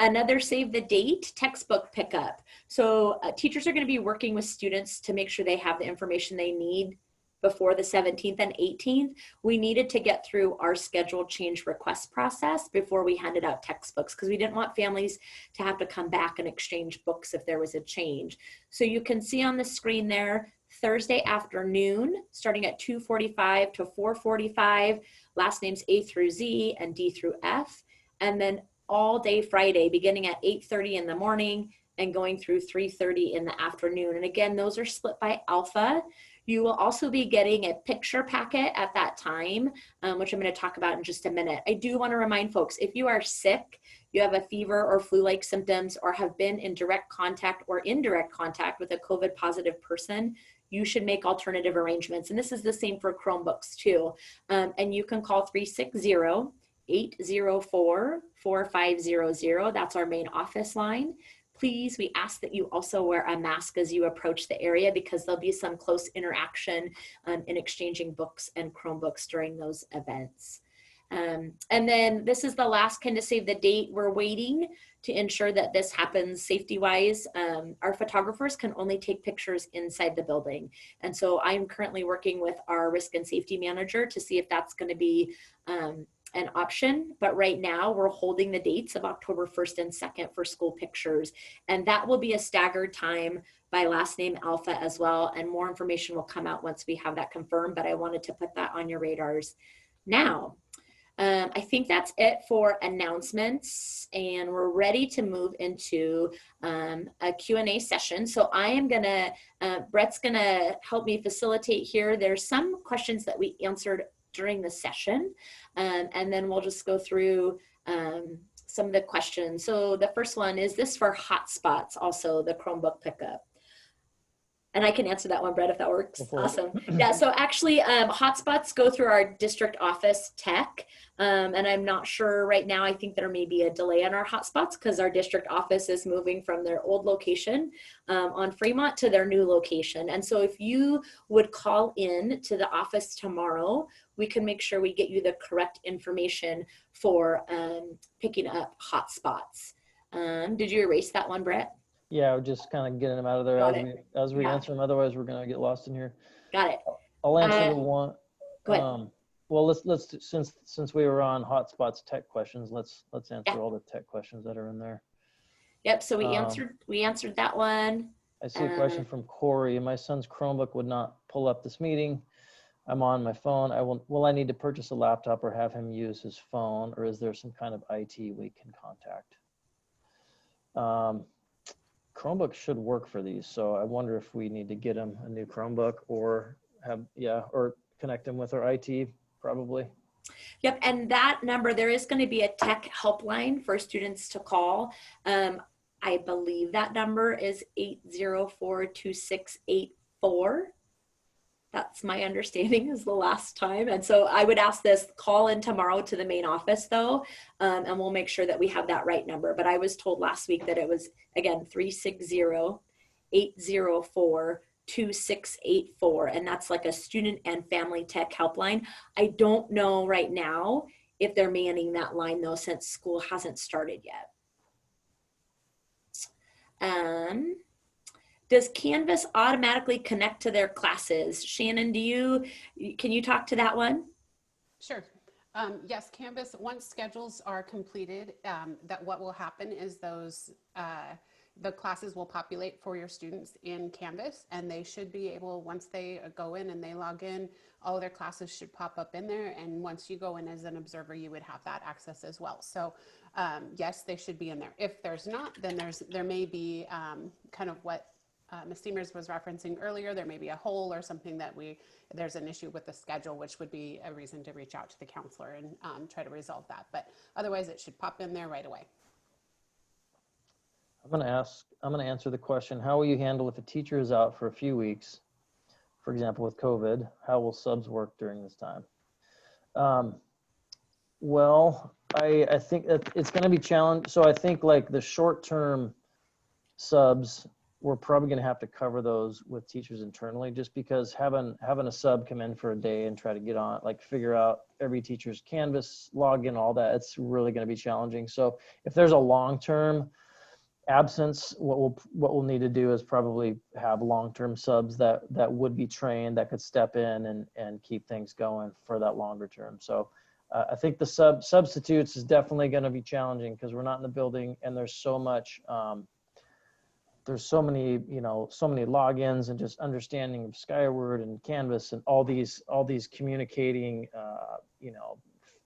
Another save the date textbook pickup. So teachers are going to be working with students to make sure they have the information they need before the 17th and 18th. We needed to get through our schedule change request process before we handed out textbooks because we didn't want families to have to come back and exchange books if there was a change. So you can see on the screen there, Thursday afternoon, starting at 2:45 to 4:45, last names A through Z and D through F, and then all day Friday, beginning at 8:30 in the morning and going through 3:30 in the afternoon. And again, those are split by alpha. You will also be getting a picture packet at that time, which I'm going to talk about in just a minute. I do want to remind folks, if you are sick, you have a fever or flu-like symptoms, or have been in direct contact or indirect contact with a COVID positive person, you should make alternative arrangements. And this is the same for Chromebooks too. And you can call 360-804-4500. That's our main office line. Please, we ask that you also wear a mask as you approach the area because there'll be some close interaction in exchanging books and Chromebooks during those events. And then this is the last kind of save the date. We're waiting to ensure that this happens safety wise. Our photographers can only take pictures inside the building. And so I'm currently working with our risk and safety manager to see if that's going to be an option. But right now we're holding the dates of October 1st and 2nd for school pictures. And that will be a staggered time by last name alpha as well. And more information will come out once we have that confirmed, but I wanted to put that on your radars now. I think that's it for announcements, and we're ready to move into a Q&A session. So I am gonna, Brett's gonna help me facilitate here. There's some questions that we answered during the session, and then we'll just go through some of the questions. So the first one, is this for hotspots, also the Chromebook pickup? And I can answer that one, Brett, if that works. Awesome. Yeah, so actually hotspots go through our district office tech. And I'm not sure right now, I think there may be a delay on our hotspots because our district office is moving from their old location on Fremont to their new location. And so if you would call in to the office tomorrow, we can make sure we get you the correct information for picking up hotspots. Did you erase that one, Brett? Yeah, we're just kind of getting them out of there as we answer them. Otherwise, we're going to get lost in here. Got it. I'll answer the one. Go ahead. Well, let's since we were on hotspots tech questions, let's answer all the tech questions that are in there. Yep. So we answered that one. I see a question from Corey. My son's Chromebook would not pull up this meeting. I'm on my phone. Will I need to purchase a laptop or have him use his phone, or is there some kind of IT we can contact? Chromebook should work for these, so I wonder if we need to get him a new Chromebook or or connect him with our IT, probably. Yep, and that number, there is going to be a tech helpline for students to call. I believe that number is 804-2684. That's my understanding is the last time. And so I would ask this, call in tomorrow to the main office though, and we'll make sure that we have that right number. But I was told last week that it was, again, 360-804-2684. And that's like a student and family tech helpline. I don't know right now if they're manning that line though, since school hasn't started yet. Does Canvas automatically connect to their classes? Shannon, can you talk to that one? Sure. Yes, Canvas, once schedules are completed, that what will happen is those, the classes will populate for your students in Canvas, and they should be able, once they go in and they log in, all of their classes should pop up in there. And once you go in as an observer, you would have that access as well. So yes, they should be in there. If there's not, then there may be kind of what Ms. Seamers was referencing earlier. There may be a hole or something that there's an issue with the schedule, which would be a reason to reach out to the counselor and try to resolve that. But otherwise, it should pop in there right away. I'm going to answer the question, how will you handle if a teacher is out for a few weeks, for example, with COVID? How will subs work during this time? Well, I think it's going to be challenging. So I think like the short-term subs, we're probably going to have to cover those with teachers internally, just because having a sub come in for a day and try to get on, like figure out every teacher's Canvas login, all that, it's really going to be challenging. So if there's a long-term absence, what we'll need to do is probably have long-term subs that would be trained, that could step in and keep things going for that longer term. So I think the substitutes is definitely going to be challenging because we're not in the building and there's so much. There's so many logins and just understanding of Skyward and Canvas and all these communicating,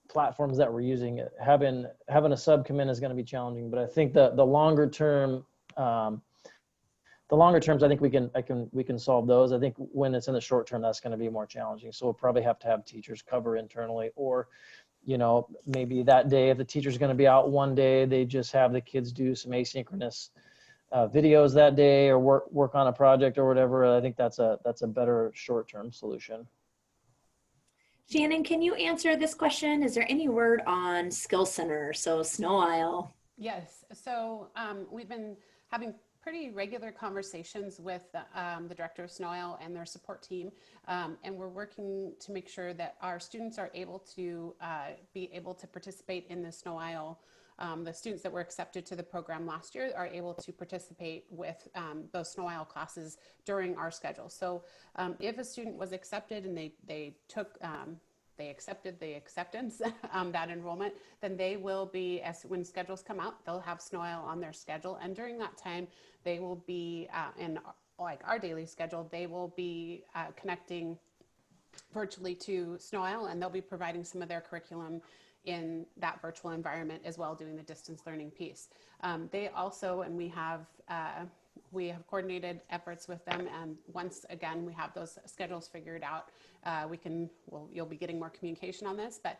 platforms that we're using. Having a sub come in is going to be challenging, but I think the longer terms, I think we can solve those. I think when it's in the short term, that's going to be more challenging. So we'll probably have to have teachers cover internally, or, maybe that day, if the teacher's going to be out one day, they just have the kids do some asynchronous videos that day or work on a project or whatever. I think that's a better short-term solution. Shannon, can you answer this question? Is there any word on Skill Center? So Snow Isle. Yes, so we've been having pretty regular conversations with the director of Snow Isle and their support team, and we're working to make sure that our students are able to be able to participate in the Snow Isle. The students that were accepted to the program last year are able to participate with those Snow Isle classes during our schedule. So if a student was accepted and they took they accepted the acceptance, that enrollment, then they will be, as when schedules come out, they'll have Snow Isle on their schedule. And during that time, they will be in like our daily schedule, they will be connecting virtually to Snow Isle, and they'll be providing some of their curriculum in that virtual environment as well, doing the distance learning piece. They also, and we have coordinated efforts with them, and once again we have those schedules figured out, you'll be getting more communication on this, but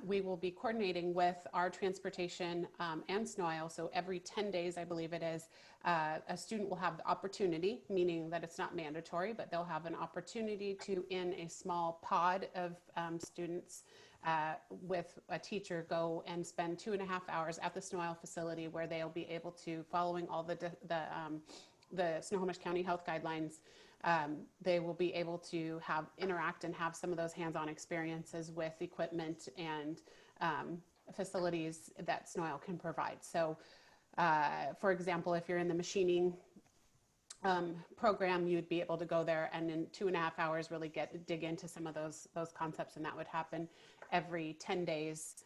we will be coordinating with our transportation and Snow Isle. So every 10 days, I believe it is, a student will have the opportunity, meaning that it's not mandatory, but they'll have an opportunity to, in a small pod of students, with a teacher, go and spend 2.5 hours at the Snow Isle facility, where they'll be able to, following all the Snohomish County health guidelines, they will be able to interact and have some of those hands-on experiences with equipment and facilities that Snow Isle can provide. So for example, if you're in the machining program, you'd be able to go there and in 2.5 hours really dig into some of those concepts, and that would happen every 10 days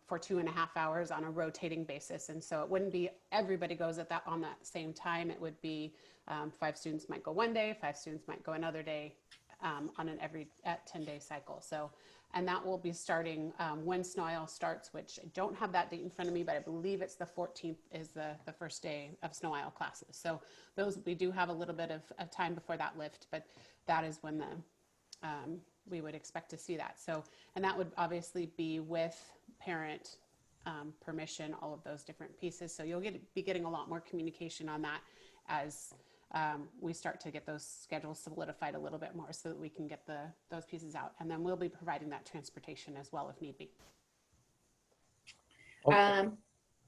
for 2.5 hours on a rotating basis. And so it wouldn't be everybody goes on that same time. It would be 5 students might go one day, 5 students might go another day, on an every 10-day cycle. So, and that will be starting when Snow Isle starts, which I don't have that date in front of me, but I believe it's the 14th is the first day of Snow Isle classes. So those, we do have a little bit of time before that lift, but that is when we would expect to see that. So, and that would obviously be with parent permission, all of those different pieces. So you'll be getting a lot more communication on that as we start to get those schedules solidified a little bit more, so that we can get those pieces out. And then we'll be providing that transportation as well if need be. Okay.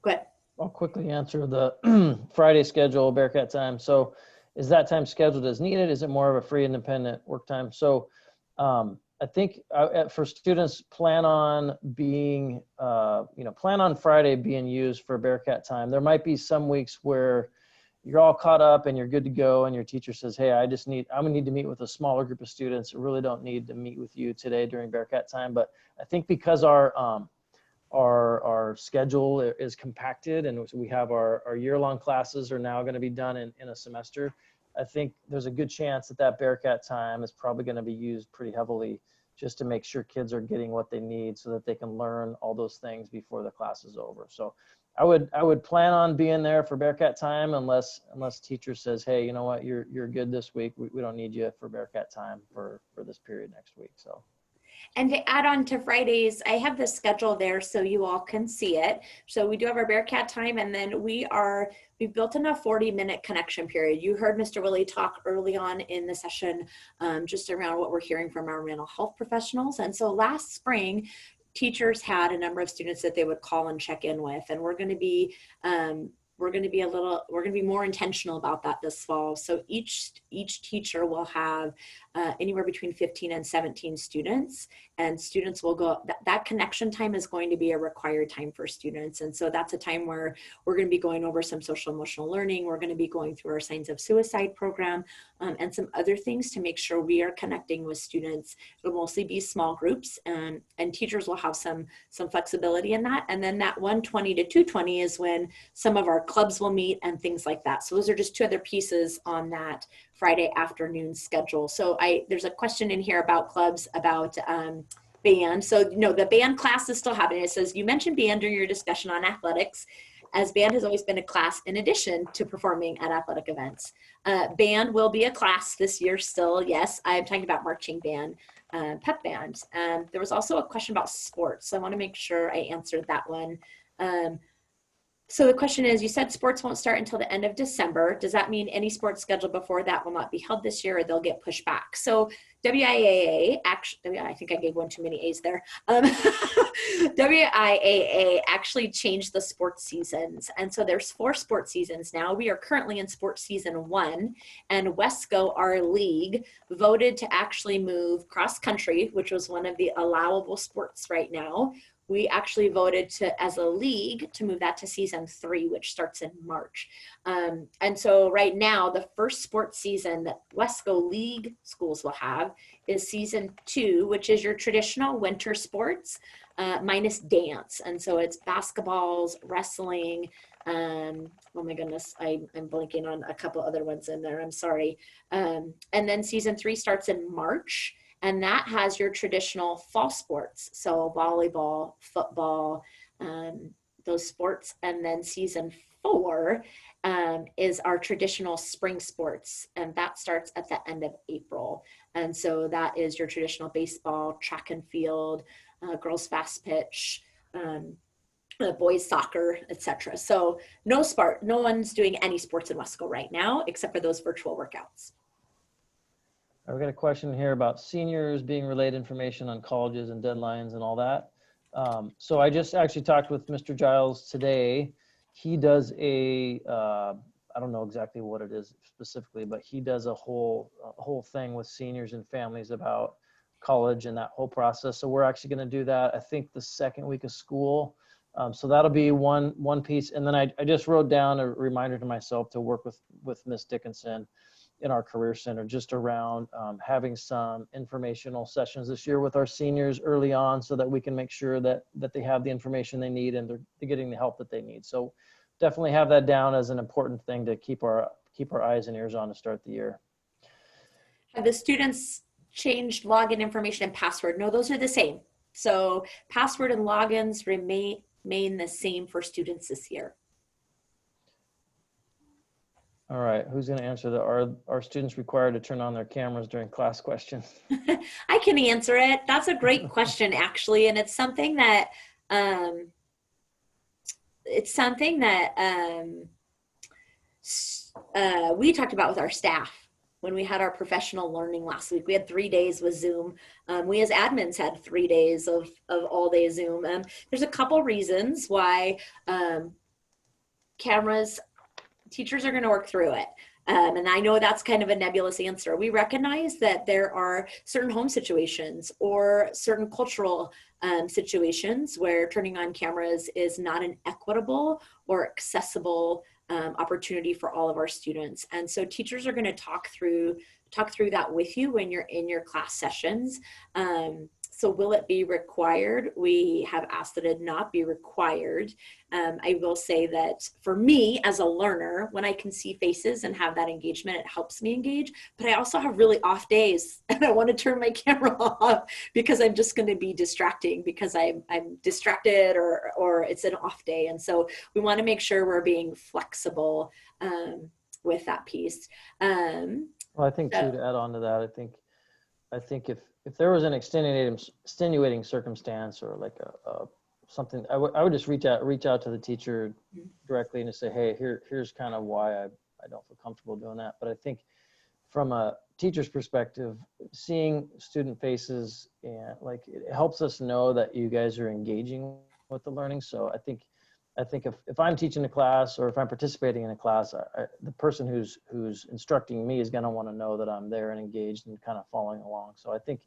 Go ahead. I'll quickly answer the Friday schedule, Bearcat time. So is that time scheduled as needed? Is it more of a free independent work time? So I think for students, plan on Friday being used for Bearcat time. There might be some weeks where you're all caught up and you're good to go, and your teacher says, hey, I'm gonna need to meet with a smaller group of students. I really don't need to meet with you today during Bearcat time. But I think because our schedule is compacted, and we have our year-long classes are now going to be done in a semester, I think there's a good chance that Bearcat time is probably going to be used pretty heavily, just to make sure kids are getting what they need so that they can learn all those things before the class is over. So I would plan on being there for Bearcat time, unless teacher says, hey, you know what, you're good this week. We don't need you for Bearcat time for this period next week. So. And to add on to Fridays, I have the schedule there so you all can see it. So we do have our Bearcat time, and then we've built in a 40-minute connection period. You heard Mr. Willie talk early on in the session just around what we're hearing from our mental health professionals. And so last spring, teachers had a number of students that they would call and check in with, and we're going to be more intentional about that this fall. So each teacher will have anywhere between 15 and 17 students, and students will go, that connection time is going to be a required time for students. And so that's a time where we're going to be going over some social emotional learning. We're going to be going through our signs of suicide program and some other things to make sure we are connecting with students. It'll mostly be small groups, and teachers will have some flexibility in that. And then that 1:20 to 2:20 is when some of our clubs will meet and things like that. So those are just 2 other pieces on that Friday afternoon schedule. So there's a question in here about clubs, about band. So no, the band class is still happening. It says, you mentioned band during your discussion on athletics, as band has always been a class in addition to performing at athletic events. Band will be a class this year still. Yes, I'm talking about marching band, pep band. There was also a question about sports, so I want to make sure I answered that one. So the question is, you said sports won't start until the end of December. Does that mean any sports scheduled before that will not be held this year, or they'll get pushed back? So WIAA, actually, I think I gave one too many A's there. WIAA actually changed the sports seasons. And so there's 4 sports seasons now. We are currently in sports season 1, and Wesco, our league, voted to actually move cross country, which was one of the allowable sports right now. We actually voted to, as a league, to move that to season 3, which starts in March. And so right now, the first sports season that Wesco League schools will have is season 2, which is your traditional winter sports minus dance. And so it's basketballs, wrestling. Oh my goodness, I'm blanking on a couple other ones in there. I'm sorry. And then season 3 starts in March. And that has your traditional fall sports. So volleyball, football, those sports. And then season 4 is our traditional spring sports. And that starts at the end of April. And so that is your traditional baseball, track and field, girls fast pitch, boys soccer, etc. So no one's doing any sports in Wesco right now, except for those virtual workouts. I've got a question here about seniors being relayed information on colleges and deadlines and all that. So I just actually talked with Mr. Giles today. He does I don't know exactly what it is specifically, but he does a whole thing with seniors and families about college and that whole process. So we're actually going to do that, I think, the second week of school. So that'll be one piece. And then I just wrote down a reminder to myself to work with Miss Dickinson in our Career Center, just around having some informational sessions this year with our seniors early on, so that we can make sure that they have the information they need and they're getting the help that they need. So definitely have that down as an important thing to keep our eyes and ears on to start the year. Have the students changed login information and password? No, those are the same. So password and logins remain the same for students this year. All right, who's going to answer that? Are students required to turn on their cameras during class questions? I can answer it. That's a great question, actually, and it's something that we talked about with our staff when we had our professional learning last week. We had 3 days with Zoom. We as admins had 3 days of all day Zoom. There's a couple reasons why cameras. Teachers are going to work through it. And I know that's kind of a nebulous answer. We recognize that there are certain home situations or certain cultural situations where turning on cameras is not an equitable or accessible opportunity for all of our students. And so teachers are going to talk through that with you when you're in your class sessions. So will it be required? We have asked that it not be required. I will say that for me as a learner, when I can see faces and have that engagement, it helps me engage. But I also have really off days and I want to turn my camera off because I'm just going to be distracting because I'm distracted or it's an off day. And so we want to make sure we're being flexible with that piece. Well, I think too, to add on to that, I think if there was an extenuating circumstance or like a something, I would just reach out to the teacher directly and just say, hey, here's kind of why I don't feel comfortable doing that. But I think from a teacher's perspective, seeing student faces, and like, it helps us know that you guys are engaging with the learning. So I think if I'm teaching a class or if I'm participating in a class, the person who's instructing me is going to want to know that I'm there and engaged and kind of following along. So I think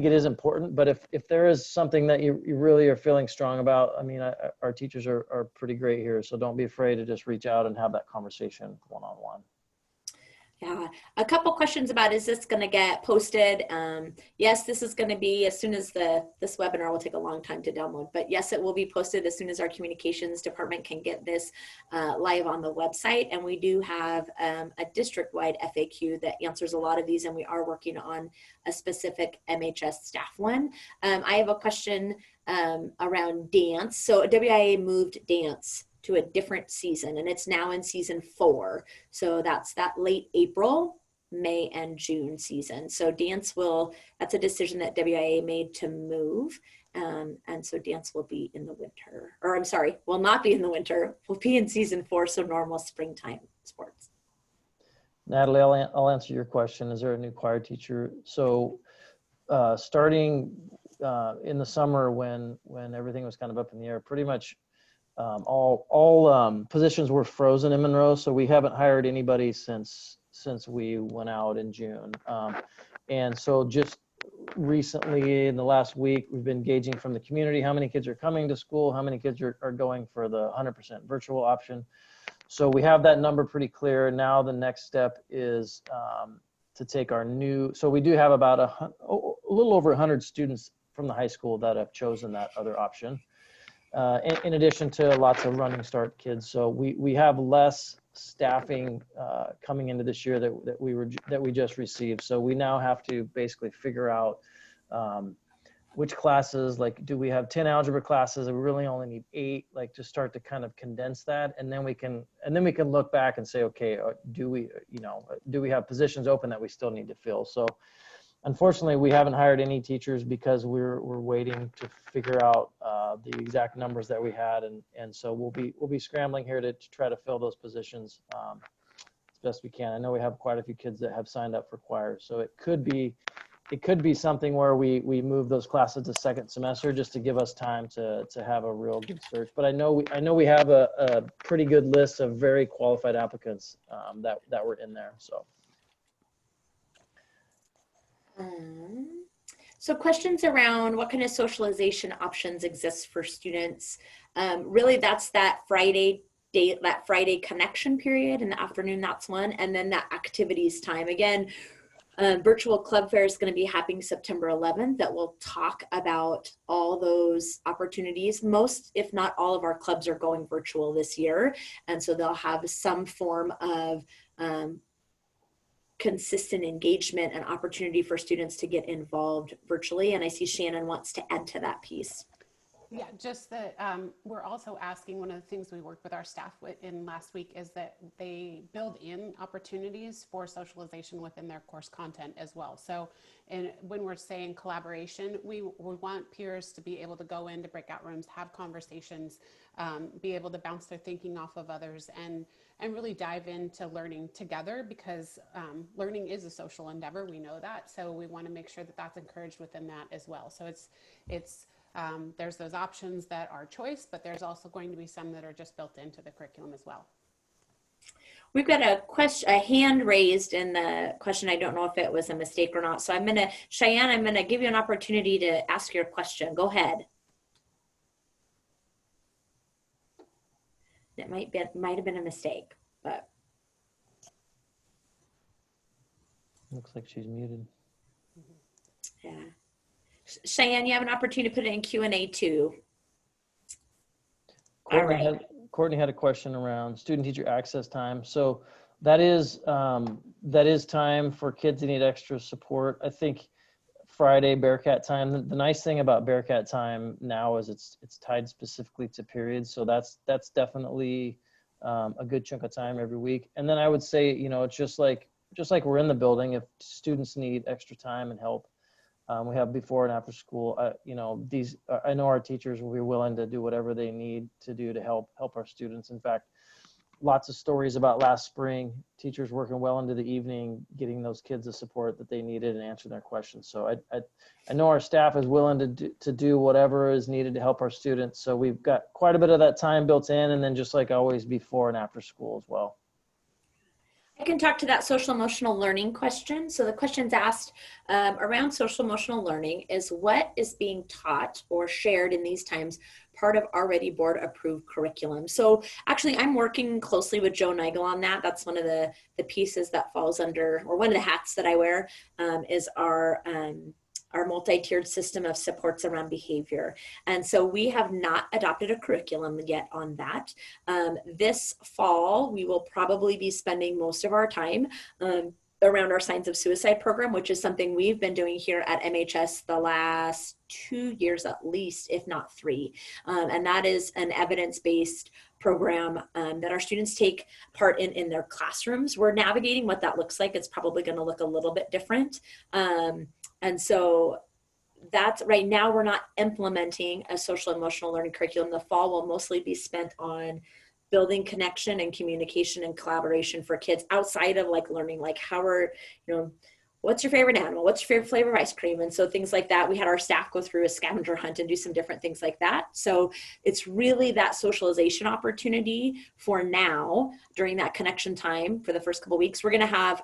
it is important. But if there is something that you really are feeling strong about, I mean, our teachers are pretty great here. So don't be afraid to just reach out and have that conversation one-on-one. Yeah, a couple questions about, is this going to get posted? Yes, this is going to be as soon as this webinar will take a long time to download, but yes, it will be posted as soon as our communications department can get this live on the website. And we do have a district-wide FAQ that answers a lot of these, and we are working on a specific MHS staff one. I have a question around dance. So WIA moved dance to a different season, and it's now in season 4. So that's that late April, May, and June season. So dance that's a decision that WIA made to move. And so dance will be in the winter, or I'm sorry, will not be in the winter. We'll be in season 4, so normal springtime sports. Natalie, I'll answer your question. Is there a new choir teacher? So starting in the summer when everything was kind of up in the air, pretty much all positions were frozen in Monroe. So we haven't hired anybody since we went out in June. And so just recently in the last week, we've been gauging from the community how many kids are coming to school, how many kids are going for the 100% virtual option. So we have that number pretty clear. Now the next step is to take our new, so we do have about a little over 100 students from the high school that have chosen that other option, in addition to lots of running start kids. So we have less staffing coming into this year that we just received. So we now have to basically figure out which classes, like, do we have 10 algebra classes? We really only need 8, like, to start to kind of condense that. And then we can look back and say, okay, do we have positions open that we still need to fill? So unfortunately, we haven't hired any teachers because we're waiting to figure out the exact numbers that we had. And so we'll be scrambling here to try to fill those positions as best we can. I know we have quite a few kids that have signed up for choir. So it could be something where we move those classes to second semester just to give us time to have a real good search. But I know we have a pretty good list of very qualified applicants that were in there. So questions around what kind of socialization options exist for students. Really, that's that Friday connection period in the afternoon. That's one, and then that activities time. Again, virtual club fair is going to be happening September 11th that will talk about all those opportunities. Most, if not all, of our clubs are going virtual this year. And so they'll have some form of consistent engagement and opportunity for students to get involved virtually. And I see Shannon wants to add to that piece. Yeah, just that we're also asking, one of the things we worked with our staff in last week is that they build in opportunities for socialization within their course content as well. So when we're saying collaboration, we want peers to be able to go into breakout rooms, have conversations, be able to bounce their thinking off of others, and really dive into learning together, because learning is a social endeavor. We know that. So we want to make sure that that's encouraged within that as well. So there's those options that are choice, but there's also going to be some that are just built into the curriculum as well. We've got a hand raised in the question. I don't know if it was a mistake or not. So Cheyenne, I'm gonna give you an opportunity to ask your question. Go ahead. It might have been a mistake, but. Looks like she's muted. Yeah. Cheyenne, you have an opportunity to put it in Q&A too. Courtney had a question around student teacher access time. So that is time for kids that need extra support. I think Friday Bearcat time. The nice thing about Bearcat time now is it's tied specifically to periods. So that's definitely a good chunk of time every week. And then I would say, it's just like we're in the building. If students need extra time and help, we have before and after school. I know our teachers will be willing to do whatever they need to do to help our students. In fact, lots of stories about last spring, teachers working well into the evening, getting those kids the support that they needed and answering their questions. So I know our staff is willing to do whatever is needed to help our students. So we've got quite a bit of that time built in, and then just like always, before and after school as well. I can talk to that social emotional learning question. So the questions asked around social emotional learning is, what is being taught or shared in these times part of already board approved curriculum? So actually I'm working closely with Joe Nigel on that. That's one of the pieces that falls under, or one of the hats that I wear, is our multi-tiered system of supports around behavior. And so we have not adopted a curriculum yet on that. This fall, we will probably be spending most of our time around our signs of suicide program, which is something we've been doing here at MHS the last 2 years at least, if not 3. And that is an evidence-based program that our students take part in their classrooms. We're navigating what that looks like. It's probably going to look a little bit different. And so that's right now we're not implementing a social emotional learning curriculum. The fall will mostly be spent on building connection and communication and collaboration for kids outside of like learning, like how are, you know, what's your favorite animal? What's your favorite flavor of ice cream? And so things like that. We had our staff go through a scavenger hunt and do some different things like that. So it's really that socialization opportunity for now during that connection time for the first couple of weeks. We're going to have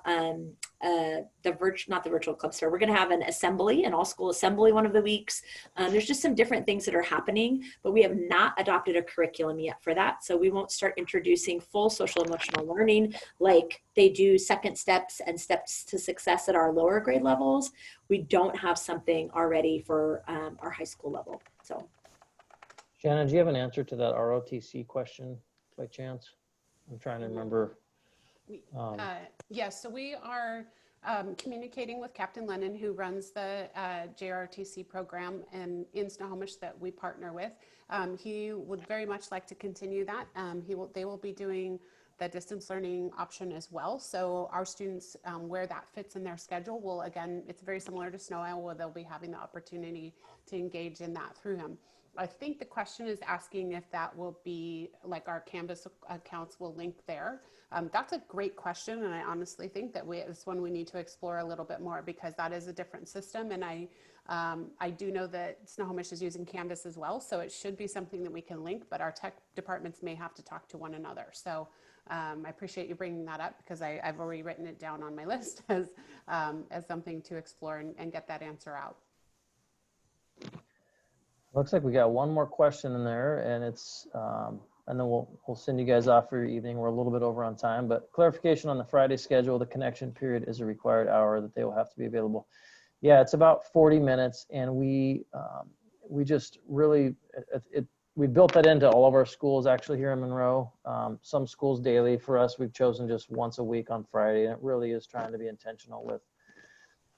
not the virtual club store. We're going to have an assembly, an all school assembly one of the weeks. There's just some different things that are happening, but we have not adopted a curriculum yet for that. So we won't start introducing full social emotional learning like they do second steps and steps to success at our lower grade levels. We don't have something already for our high school level. So Shannon, do you have an answer to that ROTC question by chance? I'm trying to remember. Yes, so we are communicating with Captain Lennon, who runs the JRTC program in Snohomish that we partner with. He would very much like to continue that. They will be doing the distance learning option as well. So our students, where that fits in their schedule, will, again, it's very similar to Snow Iowa. They'll be having the opportunity to engage in that through him. I think the question is asking if that will be like our Canvas accounts will link there. That's a great question, and I honestly think that it's one we need to explore a little bit more, because that is a different system. And I do know that Snohomish is using Canvas as well, so it should be something that we can link, but our tech departments may have to talk to one another. So I appreciate you bringing that up, because I've already written it down on my list as something to explore and get that answer out. Looks like we got one more question in there, and it's, and then we'll send you guys off for your evening. We're a little bit over on time, but clarification on the Friday schedule, the connection period is a required hour that they will have to be available. Yeah, it's about 40 minutes, and we just really, we built that into all of our schools actually here in Monroe. Some schools daily. For us, we've chosen just once a week on Friday, and it really is trying to be intentional with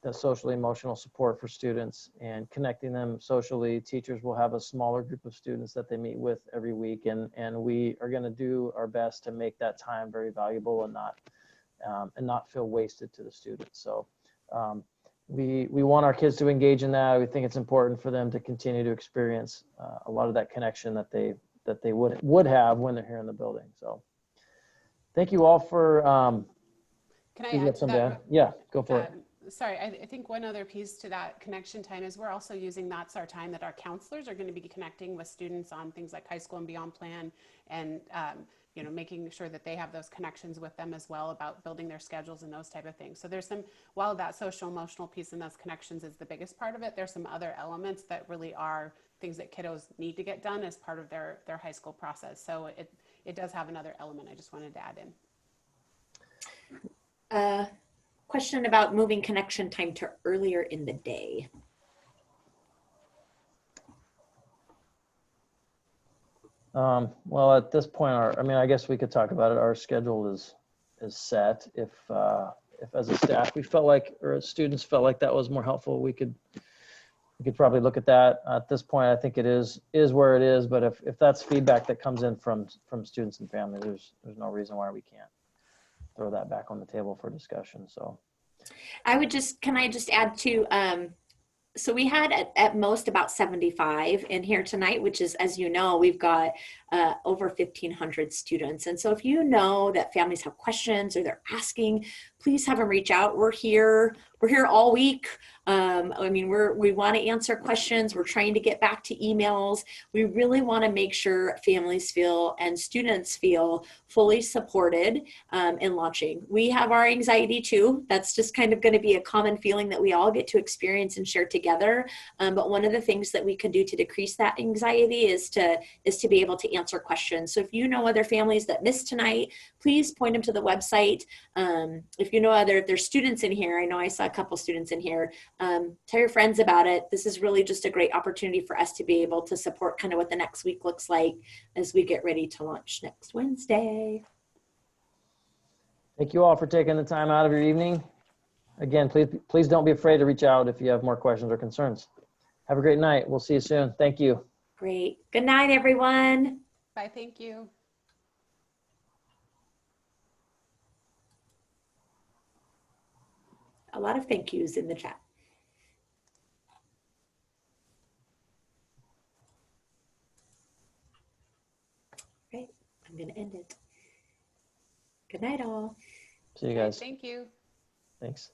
the social emotional support for students and connecting them socially. Teachers will have a smaller group of students that they meet with every week, and we are going to do our best to make that time very valuable and not feel wasted to the students. So we want our kids to engage in that. We think it's important for them to continue to experience a lot of that connection that they would have when they're here in the building. So thank you all for Can I add to that? Yeah, go for it. Sorry, I think one other piece to that connection time is we're also using that's our time that our counselors are going to be connecting with students on things like high school and beyond plan, and you know, making sure that they have those connections with them as well about building their schedules and those type of things. So there's some, while that social emotional piece and those connections is the biggest part of it, there's some other elements that really are things that kiddos need to get done as part of their high school process. So it does have another element I just wanted to add in. Question about moving connection time to earlier in the day. Well, at this point, I mean, I guess we could talk about it. Our schedule is set. If as a staff we felt like, or as students felt like that was more helpful, we could probably look at that. At this point, I think it is where it is. But if that's feedback that comes in from students and families, there's no reason why we can't throw that back on the table for discussion. So Can I just add to, so we had at most about 75 in here tonight, which is, as you know, we've got over 1,500 students. And so if you know that families have questions or they're asking, please have them reach out. We're here all week. I mean, we want to answer questions. We're trying to get back to emails. We really want to make sure families feel and students feel fully supported in launching. We have our anxiety too. That's just kind of going to be a common feeling that we all get to experience and share together. But one of the things that we can do to decrease that anxiety is to be able to answer questions. So if you know other families that missed tonight, please point them to the website. If you know there's students in here, I know I saw a couple students in here, tell your friends about it. This is really just a great opportunity for us to be able to support kind of what the next week looks like as we get ready to launch next Wednesday. thank you all for taking the time out of your evening. Again, please don't be afraid to reach out if you have more questions or concerns. Have a great night. We'll see you soon. Thank you. Great. Good night, everyone. Bye, thank you. A lot of thank yous in the chat. I'm going to end it. Good night, all. See you Okay, guys. thank you. Thanks.